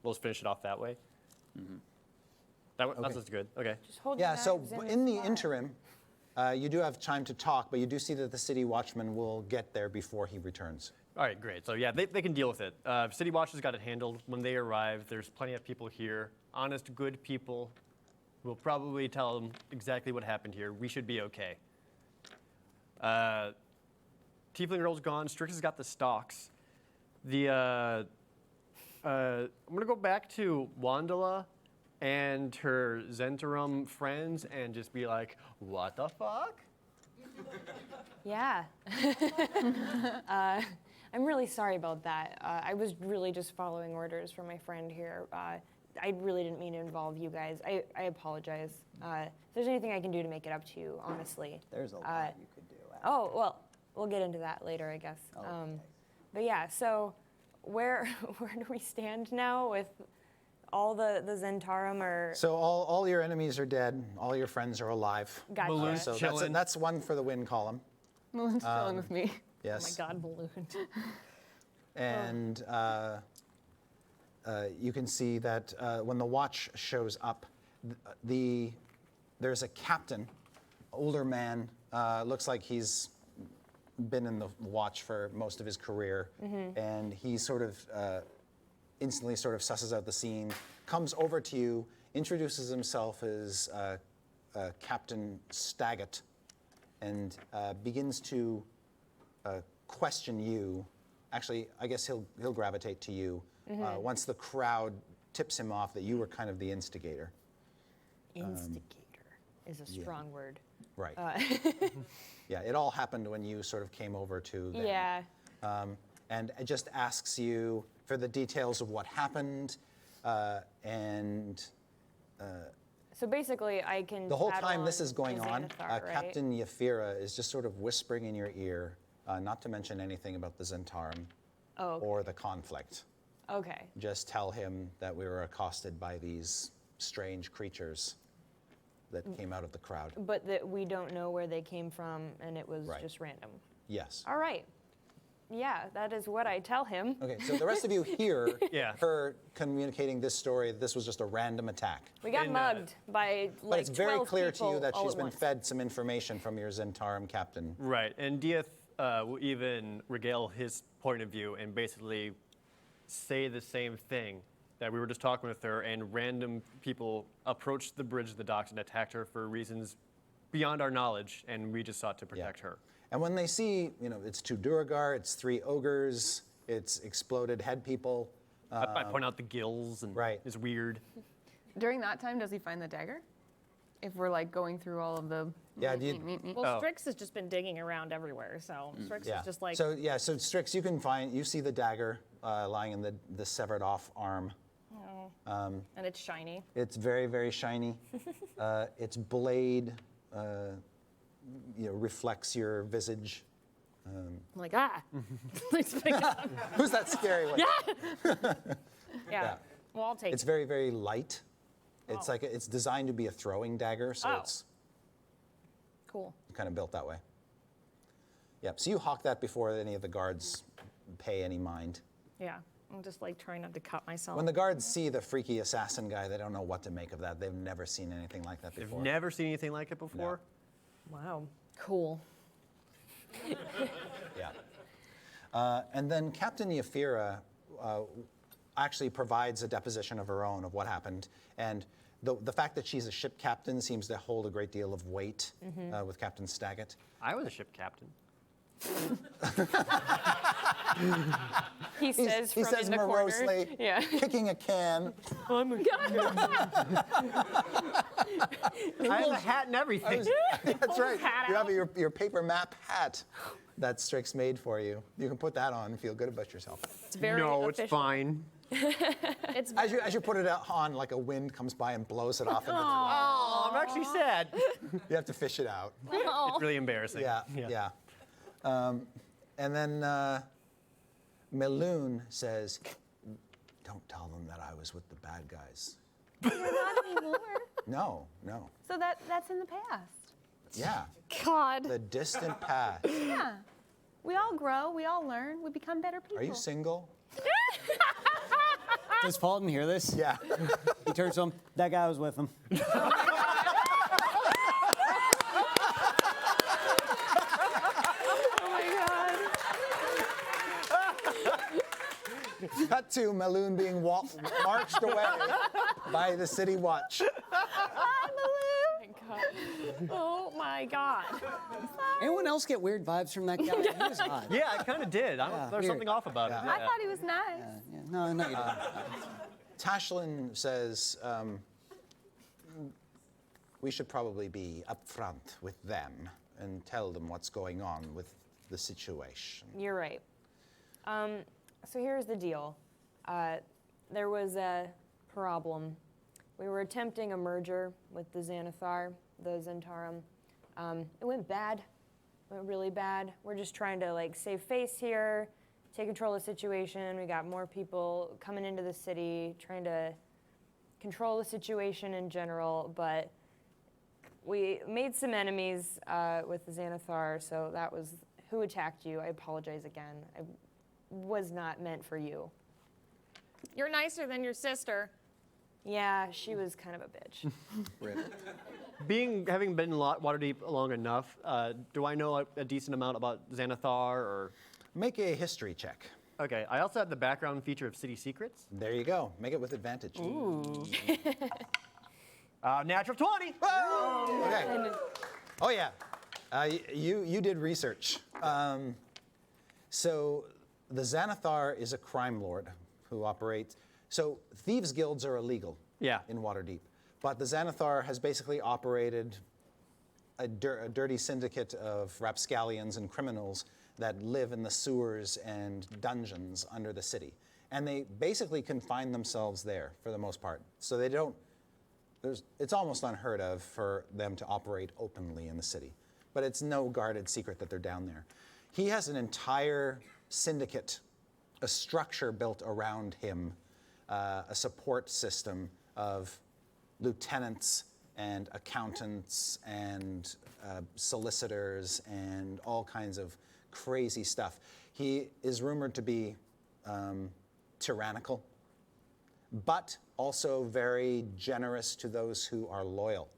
We'll just finish it off that way. That's Okay. just good. Okay. Just hold Yeah. your So knives and in the fire. interim, you do have time to talk, but you do see that the city watchman will get there before he returns. All right, great. So yeah, they can deal with it. City Watch has got it handled. When they arrive, there's plenty of people here, honest, good people. We'll probably tell them exactly what happened here. We should be okay. Tiefling Girl's gone. Strix has got the stocks. I'm gonna go back to Wandala and her Zentarum friends and just be like, what the fuck? Yeah. I'm really sorry about that. I was really just following orders from my friend here. I really didn't mean to involve you guys. I apologize. If there's anything I can do to make it up to you, honestly. There's a lot you could do. Oh, well, we'll get into that later, I guess. Okay. But yeah, so where do we stand now with all the Zentarum or So all your enemies are dead. All your friends are alive. gotcha. Balloon So Chilling. that's one for the win column. Melin's chilling with me. Oh Yes. my God, ballooned. And you can see that when the watch shows up, there's a captain, older man, looks like he's been in the watch for most of his career, and he sort of instantly sort of susses out the scene, comes over to you, introduces himself as Captain Staggett, and begins to question you. Actually, I guess he'll gravitate to you once the crowd tips him off that you were kind of the instigator. Instigator is a strong word. Right. Yeah, it all happened when you sort of came over to them. Yeah. And it just asks you for the details of what happened. and So basically, I can. the whole tattle time this on is going the on, Xanathar, right? Captain Yafira is just sort of whispering in your ear, not to mention anything about the Zentarum Oh, okay. or the conflict. Okay. Just tell him that we were accosted by these strange creatures that came out of the crowd. But that we don't know where they came from, and it was Right. just random. Yes. All right. Yeah, that is what I tell him. Okay, so the rest of you hear Yeah. her communicating this story, that this was just a random attack. We got And, mugged by like But it's very 12 clear to you people that all she's at been once. fed some information from your Zentarum captain. Right, and Dieth will even regale his point of view and basically say the same thing, that we were just talking with her, and random people approached the bridge of the docks and attacked her for reasons beyond our knowledge, and we just sought to protect her. And when they see, it's 2 Duragar, it's 3 ogres, it's exploded head people. I point out the gills, and Right. it's weird. During that time, does he find the dagger? If we're like going through all of the. Yeah, do you- Well, Oh. Strix has just been digging around everywhere, so Strix Yeah. is just like, So Strix, you see the dagger lying in the severed off arm. and it's shiny. It's very, very shiny. Its blade reflects your visage. I'm like, Let's pick it up. Who's that scary one? Yeah. Well, I'll take It's it. very, very light. It's like it's designed to be a throwing dagger, so Oh. it's Cool. kind of built that way. Yep. So you hawk that before any of the guards pay any mind. Yeah. I'm just like trying not to cut myself. When the guards see the freaky assassin guy, they don't know what to make of that. They've never seen anything like that They've before. never seen anything like it before. Wow. Cool. Yeah. And then Captain Yafira actually provides a deposition of her own of what happened. And the fact that she's a ship captain seems to hold a great deal of weight with Captain Staggett. I was a ship captain. He says He from says in the morosely, corner. Yeah. kicking a can. I have a hat and everything. That's right. hat You have your paper map hat that Strix made for you. You can put that on and feel good about yourself. It's very No, it's official. fine. It's As you put it on, like a wind comes by and blows it off into the Oh, I'm actually sad. You have to fish it out. It's really embarrassing. Yeah. And then Meloon says, "Don't tell them that I was with the bad guys." Not anymore. No. So that's in the past. Yeah. God. The distant past. Yeah. We all grow. We all learn. We become better people. Are you single? Does Fulton hear this? Yeah. He turns to him. That guy was with him. Oh my God. Cut to Meloon being marched away by the city watch. Oh my God. Anyone else get weird vibes from that guy? He was odd. Yeah, I kind of did. There's weird. something off about it. I thought he was nice. Yeah, no, you didn't. Tashlin says, we should probably be upfront with them and tell them what's going on with the situation. You're right. So here's the deal. There was a problem. We were attempting a merger with the Xanathar, the Zentarum. It went bad. It went really bad. We're just trying to save face here, take control of the situation. We got more people coming into the city, trying to control the situation in general, but we made some enemies with the Xanathar, so that was who attacked you. I apologize again. I was not meant for you. You're nicer than your sister. Yeah, she was kind of a bitch. Having been Waterdeep long enough, do I know a decent amount about Xanathar or? Make a history check. Okay, I also have the background feature of City Secrets. There you go. Make it with advantage. Natural 20. Okay. Oh yeah. You did research. So the Xanathar is a crime lord who operates. So thieves' guilds are illegal. Yeah. In Waterdeep, but the Xanathar has basically operated a dirty syndicate of rapscallions and criminals that live in the sewers and dungeons under the city. And they basically confine themselves there for the most part. So they don't, it's almost unheard of for them to operate openly in the city. But it's no guarded secret that they're down there. He has an entire syndicate, a structure built around him, a support system of lieutenants and accountants and solicitors and all kinds of crazy stuff. He is rumored to be tyrannical, but also very generous to those who are loyal.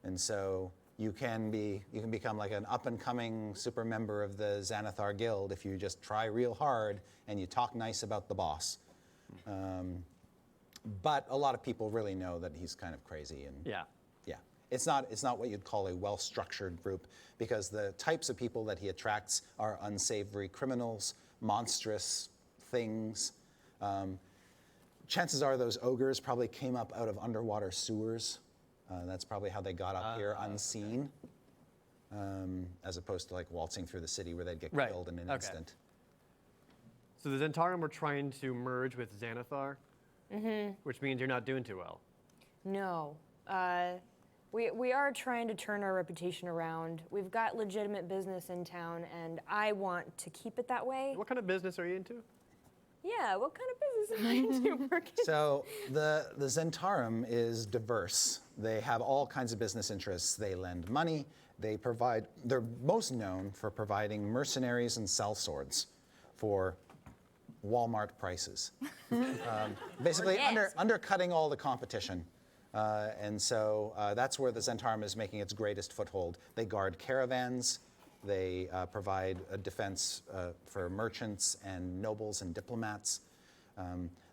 And so you can become like an up-and-coming super member of the Xanathar Guild if you just try real hard and you talk nice about the boss. But a lot of people really know that he's kind of crazy. And Yeah. yeah, it's not what you'd call a well-structured group, because the types of people that he attracts are unsavory criminals, monstrous things. Chances are those ogres probably came up out of underwater sewers. That's probably how they got up here unseen, as opposed to like waltzing through the city where they'd get Right. killed in an Okay. instant. So the Zentarum were trying to merge with Xanathar, which means you're not doing too well. No. We are trying to turn our reputation around. We've got legitimate business in town, and I want to keep it that way. What kind of business are you into? Yeah, what kind of business am I into, Perkins? So the Zentarum is diverse. They have all kinds of business interests. They lend money. They're most known for providing mercenaries and sellswords for Walmart prices. Basically Yes. undercutting all the competition. And so that's where the Zentarum is making its greatest foothold. They guard caravans. They provide a defense for merchants and nobles and diplomats.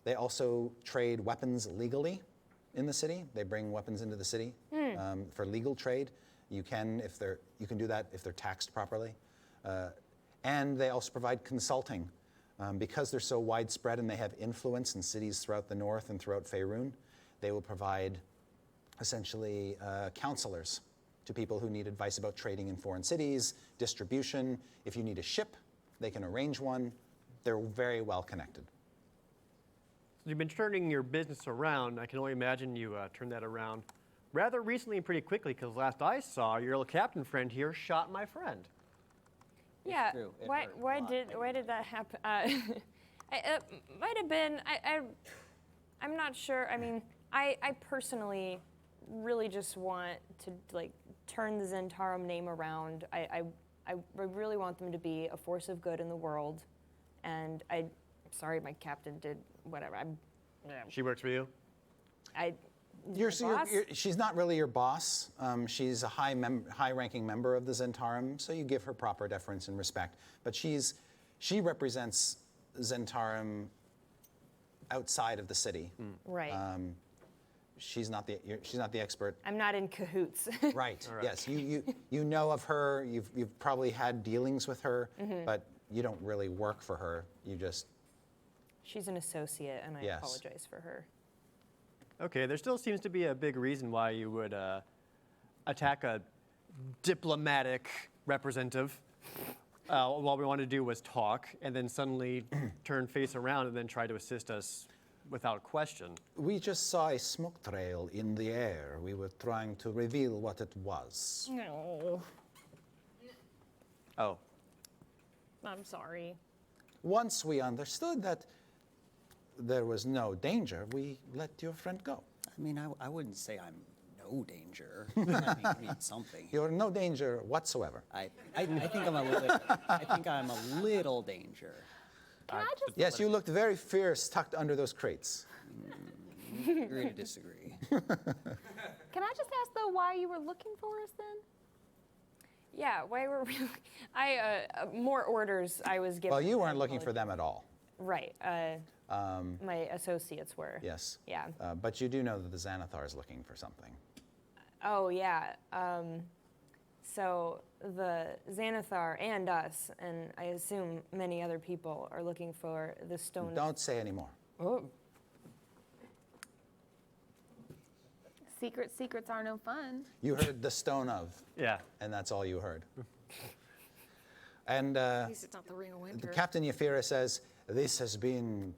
They also trade weapons legally in the city. They bring weapons into the city for legal trade. You can do that if they're taxed properly. And they also provide consulting. Because they're so widespread and they have influence in cities throughout the north and throughout Faerun, they will provide essentially counselors to people who need advice about trading in foreign cities, distribution. If you need a ship, they can arrange one. They're very well connected. So you've been turning your business around. I can only imagine you turned that around rather recently and pretty quickly, because last I saw, your little captain friend here shot my friend. Yeah. true. It Why? hurt a Why lot, did that happen? It might have been. I'm not sure. I mean, I personally really just want to like turn the Zentarum name around. I really want them to be a force of good in the world, and sorry, my captain did whatever. She works for you? She's not really your boss. She's a high-ranking member of the Zentarum, so you give her proper deference and respect. But she represents Zentarum outside of the city. Right. She's not the expert. I'm not in cahoots. Right. Yes. You know of her. You've probably had dealings with her, but you don't really work for her. You just. She's an associate, and I Yes. apologize for her. Okay, there still seems to be a big reason why you would attack a diplomatic representative. All we wanted to do was talk, and then suddenly turn face around and then try to assist us without question. We just saw a smoke trail in the air. We were trying to reveal what it was. No, Oh, I'm sorry. Once we understood that there was no danger, we let your friend go. I mean, I wouldn't say I'm no danger. I mean something. You're no danger whatsoever. I think I'm a little danger. Can I just? Yes, you looked very fierce tucked under those crates. Agree to disagree. Can I just ask though why you were looking for us then? Yeah, why were we? More orders I was given. Well, you weren't looking for them at all. Right. My associates were. Yes. Yeah. But you do know that the Xanathar is looking for something. Oh, yeah. So the Xanathar and us, and I assume many other people, are looking for the stone. Don't say any more. Oh. Secrets are no fun. You heard the stone of, yeah. and that's all you heard. And At least it's not the Ring of Winter. Captain Yafira says, This has been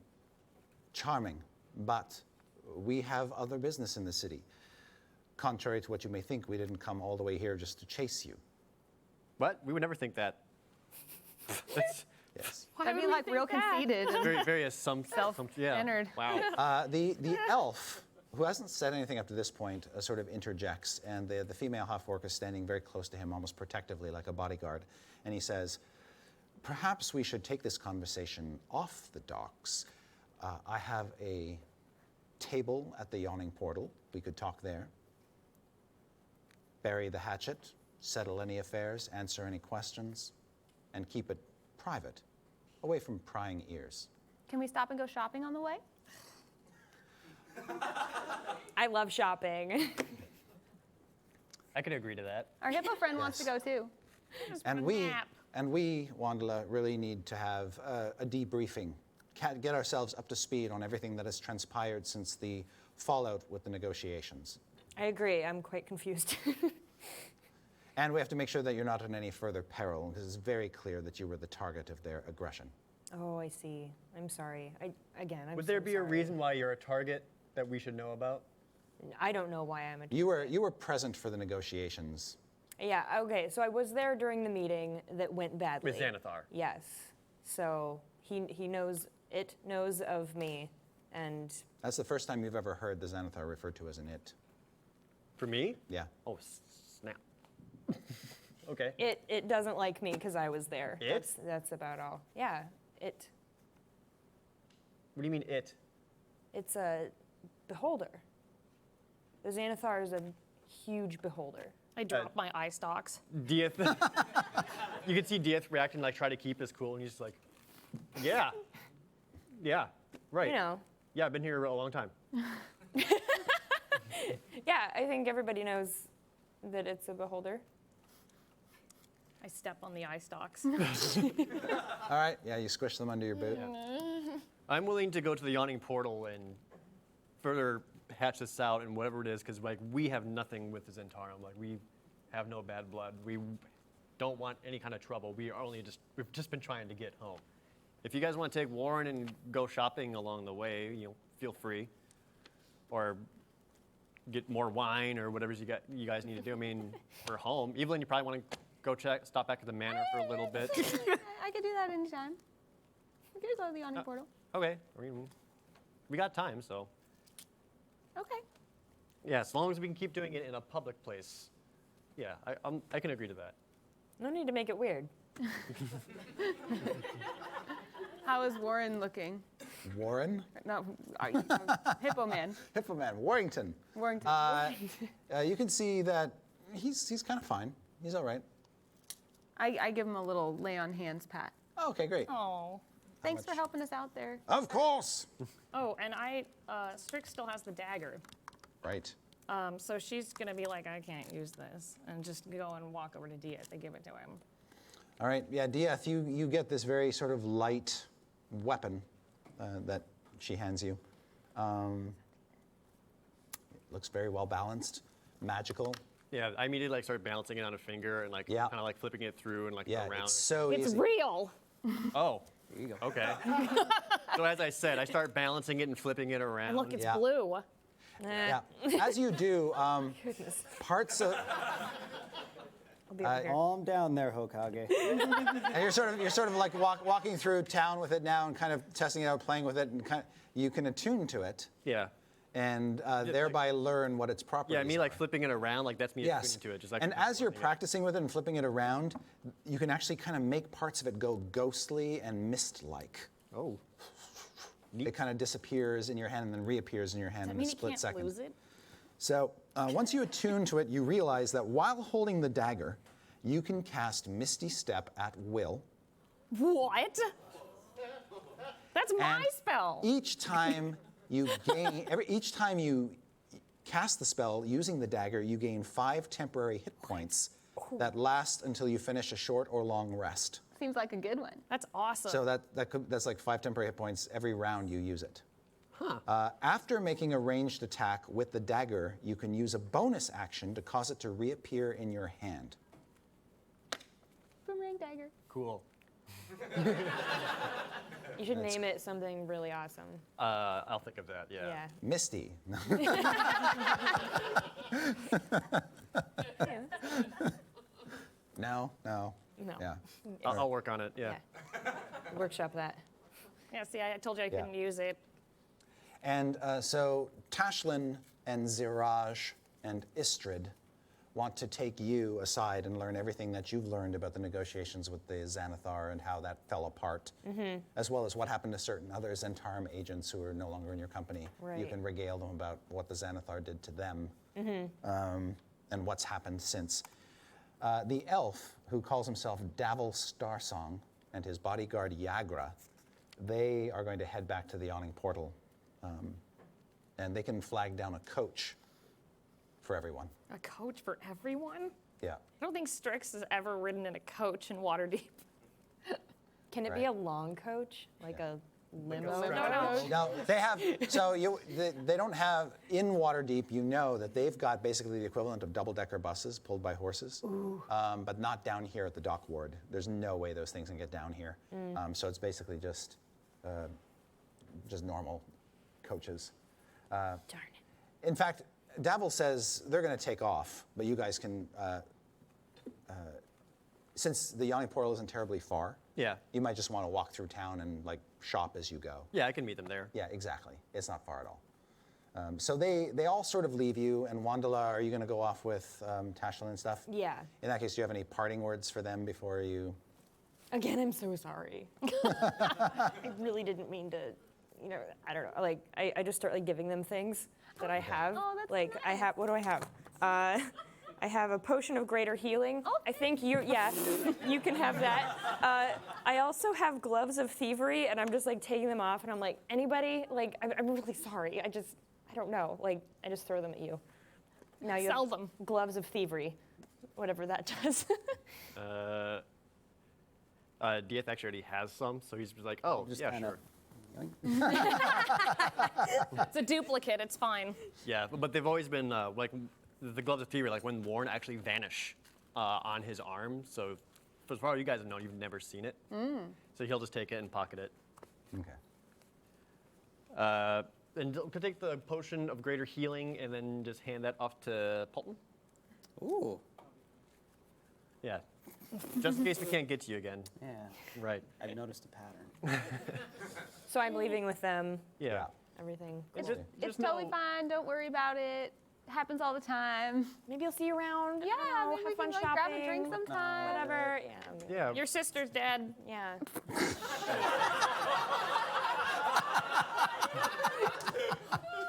charming, but we have other business in the city. Contrary to what you may think, we didn't come all the way here just to chase you. What? We would never think that. That's Yes. Why That'd would be we like think real that? conceited. and very, very self-centered. Yeah. Self-centered. Wow. The elf, who hasn't said anything up to this point, sort of interjects, and the female half-orc is standing very close to him, almost protectively, like a bodyguard. And he says, perhaps we should take this conversation off the docks. I have a table at the yawning portal. We could talk there. Bury the hatchet, settle any affairs, answer any questions, and keep it private, away from prying ears. Can we stop and go shopping on the way? I love shopping. I can agree to that. Our hippo friend wants to go too. And we, Wandala, really need to have a debriefing, get ourselves up to speed on everything that has transpired since the fallout with the negotiations. I agree. I'm quite confused. And we have to make sure that you're not in any further peril, because it's very clear that you were the target of their aggression. Oh, I see. I'm sorry. I'm Would there so be a sorry. reason why you're a target that we should know about? I don't know why I'm a You were present for the negotiations. Yeah, okay. So I was there during the meeting that went badly. With Xanathar. Yes. So he knows of me, and That's the first time you've ever heard the Xanathar referred to as an it. For me? Yeah. Oh, snap. Okay. it doesn't like me because I was there. It? That's about all. Yeah, it. What do you mean it? It's a beholder. The Xanathar is a huge beholder. I drop my eye stalks. Dieth. You can see Dieth reacting, like try to keep his cool, and he's just like, yeah. Yeah, right. You know. Yeah, I've been here a long time. Yeah, I think everybody knows that it's a beholder. I step on the eye stalks. All right, yeah, you squish them under your boot. I'm willing to go to the yawning portal and further hatch this out and whatever it is, because like we have nothing with the Zentarum. Like we have no bad blood. We don't want any kind of trouble. We've just been trying to get home. If you guys want to take Warren and go shopping along the way, feel free. Or get more wine or whatever you guys need to do. I mean, we're home. Evelyn, you probably want to go stop back at the manor for a little bit. I could do that anytime. We could just go to the yawning portal. Okay. I mean, we got time, so. Okay. Yeah, as long as we can keep doing it in a public place. Yeah, I can agree to that. No need to make it weird. How is Warren looking? Warren? No, Hippo Man. Hippo Man, Warrington. Warrington. You can see that he's kind of fine. He's all right. I give him a little lay on hands pat. Oh, okay, great. Oh. Thanks for helping us out there. Of course. Oh, and Strix still has the dagger. Right. So she's gonna be like, I can't use this, and just go and walk over to Dieth to give it to him. All right, yeah, Dieth, you get this very sort of light weapon that she hands you. It looks very well balanced, magical. Yeah, I immediately start balancing it on a finger and Yeah. kind of flipping it through and Yeah, around. it's so It's easy. real. Oh, There you go. okay. So as I said, I start balancing it and flipping it around. And look, it's Yeah. blue. Yeah. As you do, parts of I'll be over here. Calm down there, Hokage. and you're sort of like walking through town with it now and kind of testing it out, playing with it, and you can attune to it Yeah. and thereby learn what its properties Yeah, me are. like flipping it around, like that's me Yes. attuning to it. Just like and as you're yeah. practicing with it and flipping it around, you can actually kind of make parts of it go ghostly and mist-like. Oh. It kind of disappears in your hand and then reappears in your hand Does that in a mean he split can't second. lose it? So once you attune to it, you realize that while holding the dagger, you can cast Misty Step at will. What? That's my And spell. Each time you each time you cast the spell using the dagger, you gain 5 temporary hit points that last until you finish a short or long rest. Seems like a good one. That's awesome. So that's like 5 temporary hit points every round you use it. After making a ranged attack with the dagger, you can use a bonus action to cause it to reappear in your hand. Boomerang dagger. Cool. You should name it something really awesome. I'll think of that. Yeah. Yeah. Misty. No, no. No. Yeah. I'll work on it. Yeah. Workshop that. Yeah, see, I told you I Yeah. couldn't use it. And so Tashlin and Ziraj and Istrid want to take you aside and learn everything that you've learned about the negotiations with the Xanathar and how that fell apart, as well as what happened to certain other Zentarum agents who are no longer in your company. You Right. can regale them about what the Xanathar did to them and what's happened since. The elf, who calls himself Davil Starsong, and his bodyguard Yagra, they are going to head back to the Yawning Portal, and they can flag down a coach for everyone. A coach for everyone? Yeah. I don't think Strix has ever ridden in a coach in Waterdeep. Can it be Right. a long coach, like a limo? No, they have. So they don't have in Waterdeep. You know that they've got basically the equivalent of double-decker buses pulled by horses, but not down here at the dock ward. There's no way those things can get down here. So it's basically just normal coaches. Darn it. In fact, Davil says they're going to take off, but you guys can, since the Yawning Portal isn't terribly far, Yeah. you might just want to walk through town and like shop as you go. Yeah, I can meet them there. Yeah, exactly. It's not far at all. So they all sort of leave you, and Wandala, are you going to go off with Tashlin and stuff? Yeah. In that case, do you have any parting words for them before you? Again, I'm so sorry. I really didn't mean to, I don't know. Like, I just start like giving them things that I have. Oh, that's like I have. What do I have? I have a potion of greater healing. Oh, I think you can have that. I also have gloves of thievery, and I'm just like taking them off, and I'm like, anybody? Like, I'm really sorry. I don't know. Like, I just throw them at you. Now you Sell have them. gloves of thievery, whatever that does. Dieth actually already has some, so he's just like, oh, Just yeah, kinda- sure. It's a duplicate, it's fine. Yeah, but they've always been like the gloves of thievery, like when worn, actually vanish on his arm. So, as far as you guys know, you've never seen it. So he'll just take it and pocket it. Okay. And could take the potion of greater healing and then just hand that off to Polton. Ooh. Yeah, just in case we can't get to you again. Yeah. Right. I've noticed a pattern. So I'm leaving with them. Yeah. Everything. It's, Just- it's just totally know- fine. Don't worry about it. Happens all the time. Maybe I'll see you around. Yeah, I don't know, maybe have we fun can like shopping. grab a drink sometime. Whatever. Yeah. Yeah. Your sister's dead. Yeah.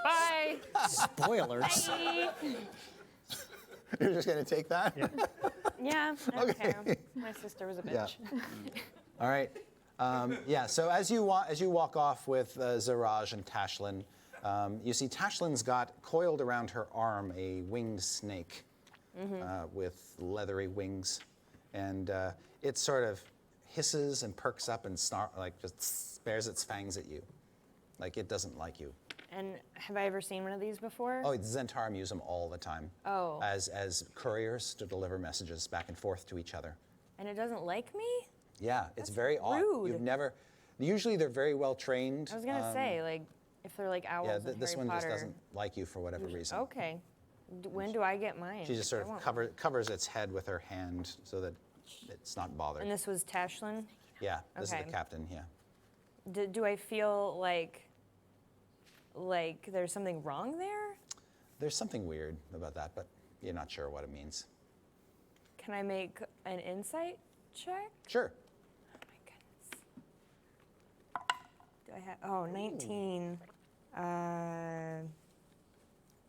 Bye. Spoilers. You're just going to take that? Yeah. I don't care. My sister was a Yeah. bitch. All right. Yeah, so as you walk off with Ziraj and Tashlin, you see Tashlin's got coiled around her arm a winged snake with leathery wings. And it sort of hisses and perks up and just bares its fangs at you. Like it doesn't like you. And have I ever seen one of these before? Oh, Zentarum use them all the time. Oh. As couriers to deliver messages back and forth to each other. And it doesn't like me? Yeah, it's very odd. rude. You've never. Usually they're very well trained. I was gonna say, like, if they're like owls Yeah, in this Harry one Potter. just doesn't like you for whatever reason. Okay. When do I get mine? She just sort I of want- covers its head with her hand so that it's not bothered. And this was Tashlin? Yeah, this is Okay. the captain. Yeah. Do I feel like there's something wrong there? There's something weird about that, but you're not sure what it means. Can I make an insight check? Sure. Oh my goodness. Do I have 19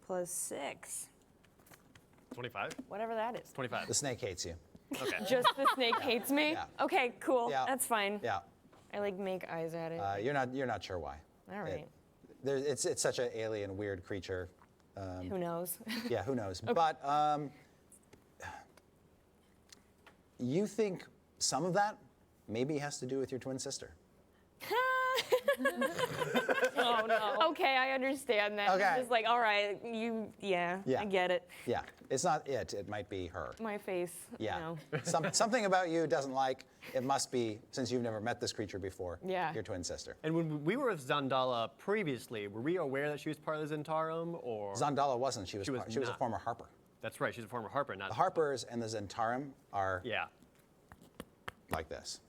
plus 6. 25? Whatever that is. 25. The snake hates you. Okay. Just the snake hates me? Yeah. Okay, cool. Yeah. That's fine. Yeah. I like make eyes at it. You're not sure why. All right. It's such an alien, weird creature. Who knows? Yeah, who knows? But you think some of that maybe has to do with your twin sister. Oh no. Okay, I understand that. Okay. Just like, all right, Yeah. I get it. Yeah, it's not it. It might be her. My face. Yeah. No. Something about you doesn't like. It must be, since you've never met this creature before, Yeah. your twin sister. And when we were with Zandala previously, were we aware that she was part of the Zentarum, or? Zandala wasn't. She was a not. former Harper. That's right. She's a former Harper, not. The Harpers and the Zentarum are Yeah. like this.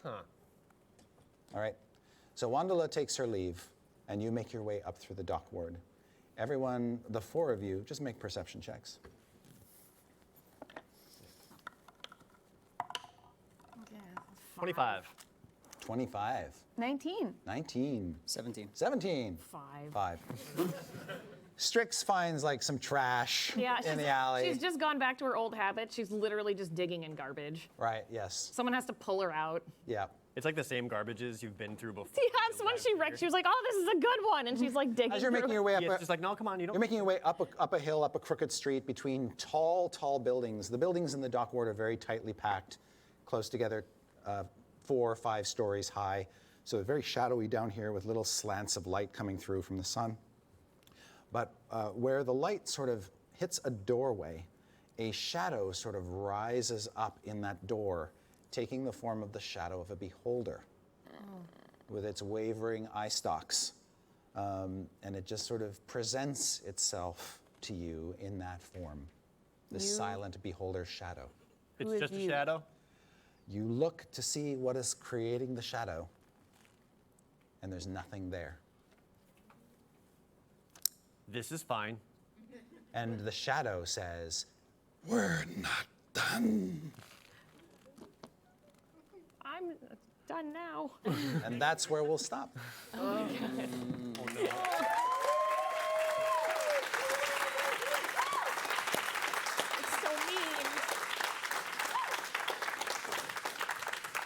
Huh. All right. So Wandala takes her leave, and you make your way up through the dock ward. Everyone, the four of you, just make perception checks. 25. 25, 19. 19, 17. 17, 5. Strix finds like some trash Yeah, in the alley. she's just gone back to her old habit. She's literally just digging in garbage. Right, yes. Someone has to pull her out. Yeah. It's like the same garbages you've been through before. Yes, when she wrecked, she was like, "Oh, this is a good one," and she's like digging. As you're making your way up, Yeah, it's just like, no, come on, you don't. you're making your way up a hill, up a crooked street between tall buildings. The buildings in the dock ward are very tightly packed, close together, 4 or 5 stories high. So it's very shadowy down here with little slants of light coming through from the sun. But where the light sort of hits a doorway, a shadow sort of rises up in that door, taking the form of the shadow of a beholder with its wavering eye stalks. And it just sort of presents itself to you in that form, the silent beholder shadow. It's is just a you? shadow. You look to see what is creating the shadow, and there's nothing there. This is fine. And the shadow says, "We're not done." I'm done now. And that's where we'll stop. It's so mean.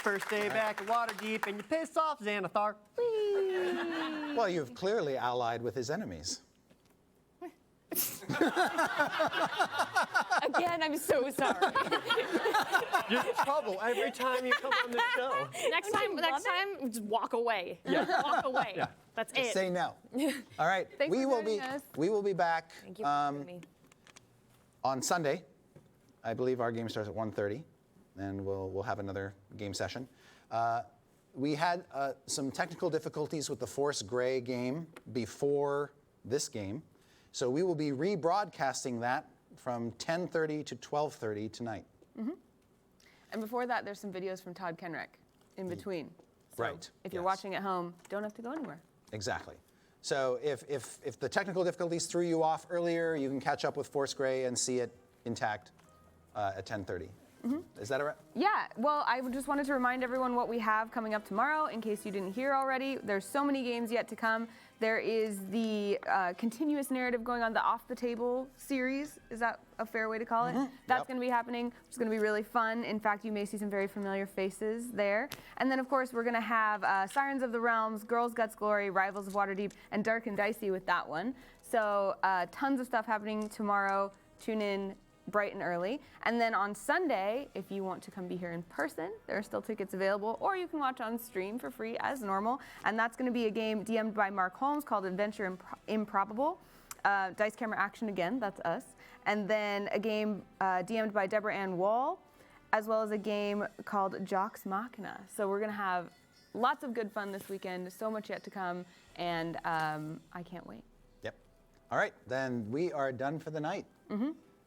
First day back at Waterdeep, and you piss off Xanathar. Well, you've clearly allied with his enemies. Again, I'm so sorry. You're in trouble every time you come on the show. Next time, just walk away. Walk away. Yeah. That's Just it. say no. All right. Thanks we for will be joining us. we will be back Thank you for having me. on Sunday. I believe our game starts at 1:30, and we'll have another game session. We had some technical difficulties with the Force Grey game before this game, so we will be rebroadcasting that from 10:30 to 12:30 tonight. And before that, there's some videos from Todd Kenreck in between. So Right, if you're yes. watching at home, don't have to go anywhere. Exactly. So if the technical difficulties threw you off earlier, you can catch up with Force Grey and see it intact at 10:30. Is that all right? Yeah, well, I just wanted to remind everyone what we have coming up tomorrow in case you didn't hear already. There's so many games yet to come. There is the continuous narrative going on, the Off the Table series. Is that a fair way to call it? That's Yep. going to be happening, which is going to be really fun. In fact, you may see some very familiar faces there. And then, of course, we're going to have Sirens of the Realms, Girls Guts Glory, Rivals of Waterdeep, and Dark and Dicey with that one. So tons of stuff happening tomorrow. Tune in bright and early. And then on Sunday, if you want to come be here in person, there are still tickets available, or you can watch on stream for free as normal. And that's going to be a game DM'd by Mark Holmes called Adventure Improbable. Dice Camera Action again, that's us. And then a game DM'd by Deborah Ann Wall, as well as a game called Jox Machina. So we're going to have lots of good fun this weekend, so much yet to come, and I can't wait. Yep. All right, then we are done for the night.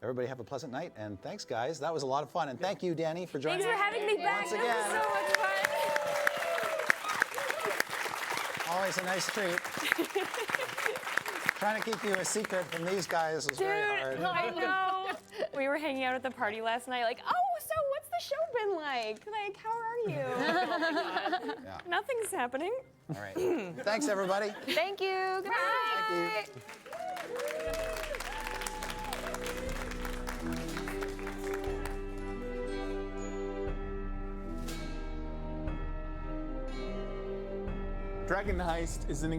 Everybody have a pleasant night, and thanks, guys. That was a lot of fun, and thank you, Danny, for joining Thanks for us. having me back. Once This again. was so much fun. Always a nice treat. Trying to keep you a secret from these guys was very hard. Dude, I know. We were hanging out at the party last night, like, oh, so what's the show been like? Like, how are you? Oh my God. Yeah. Nothing's happening. All right. Thanks, everybody. Thank you. Good night. Thank you. Dragon Heist is an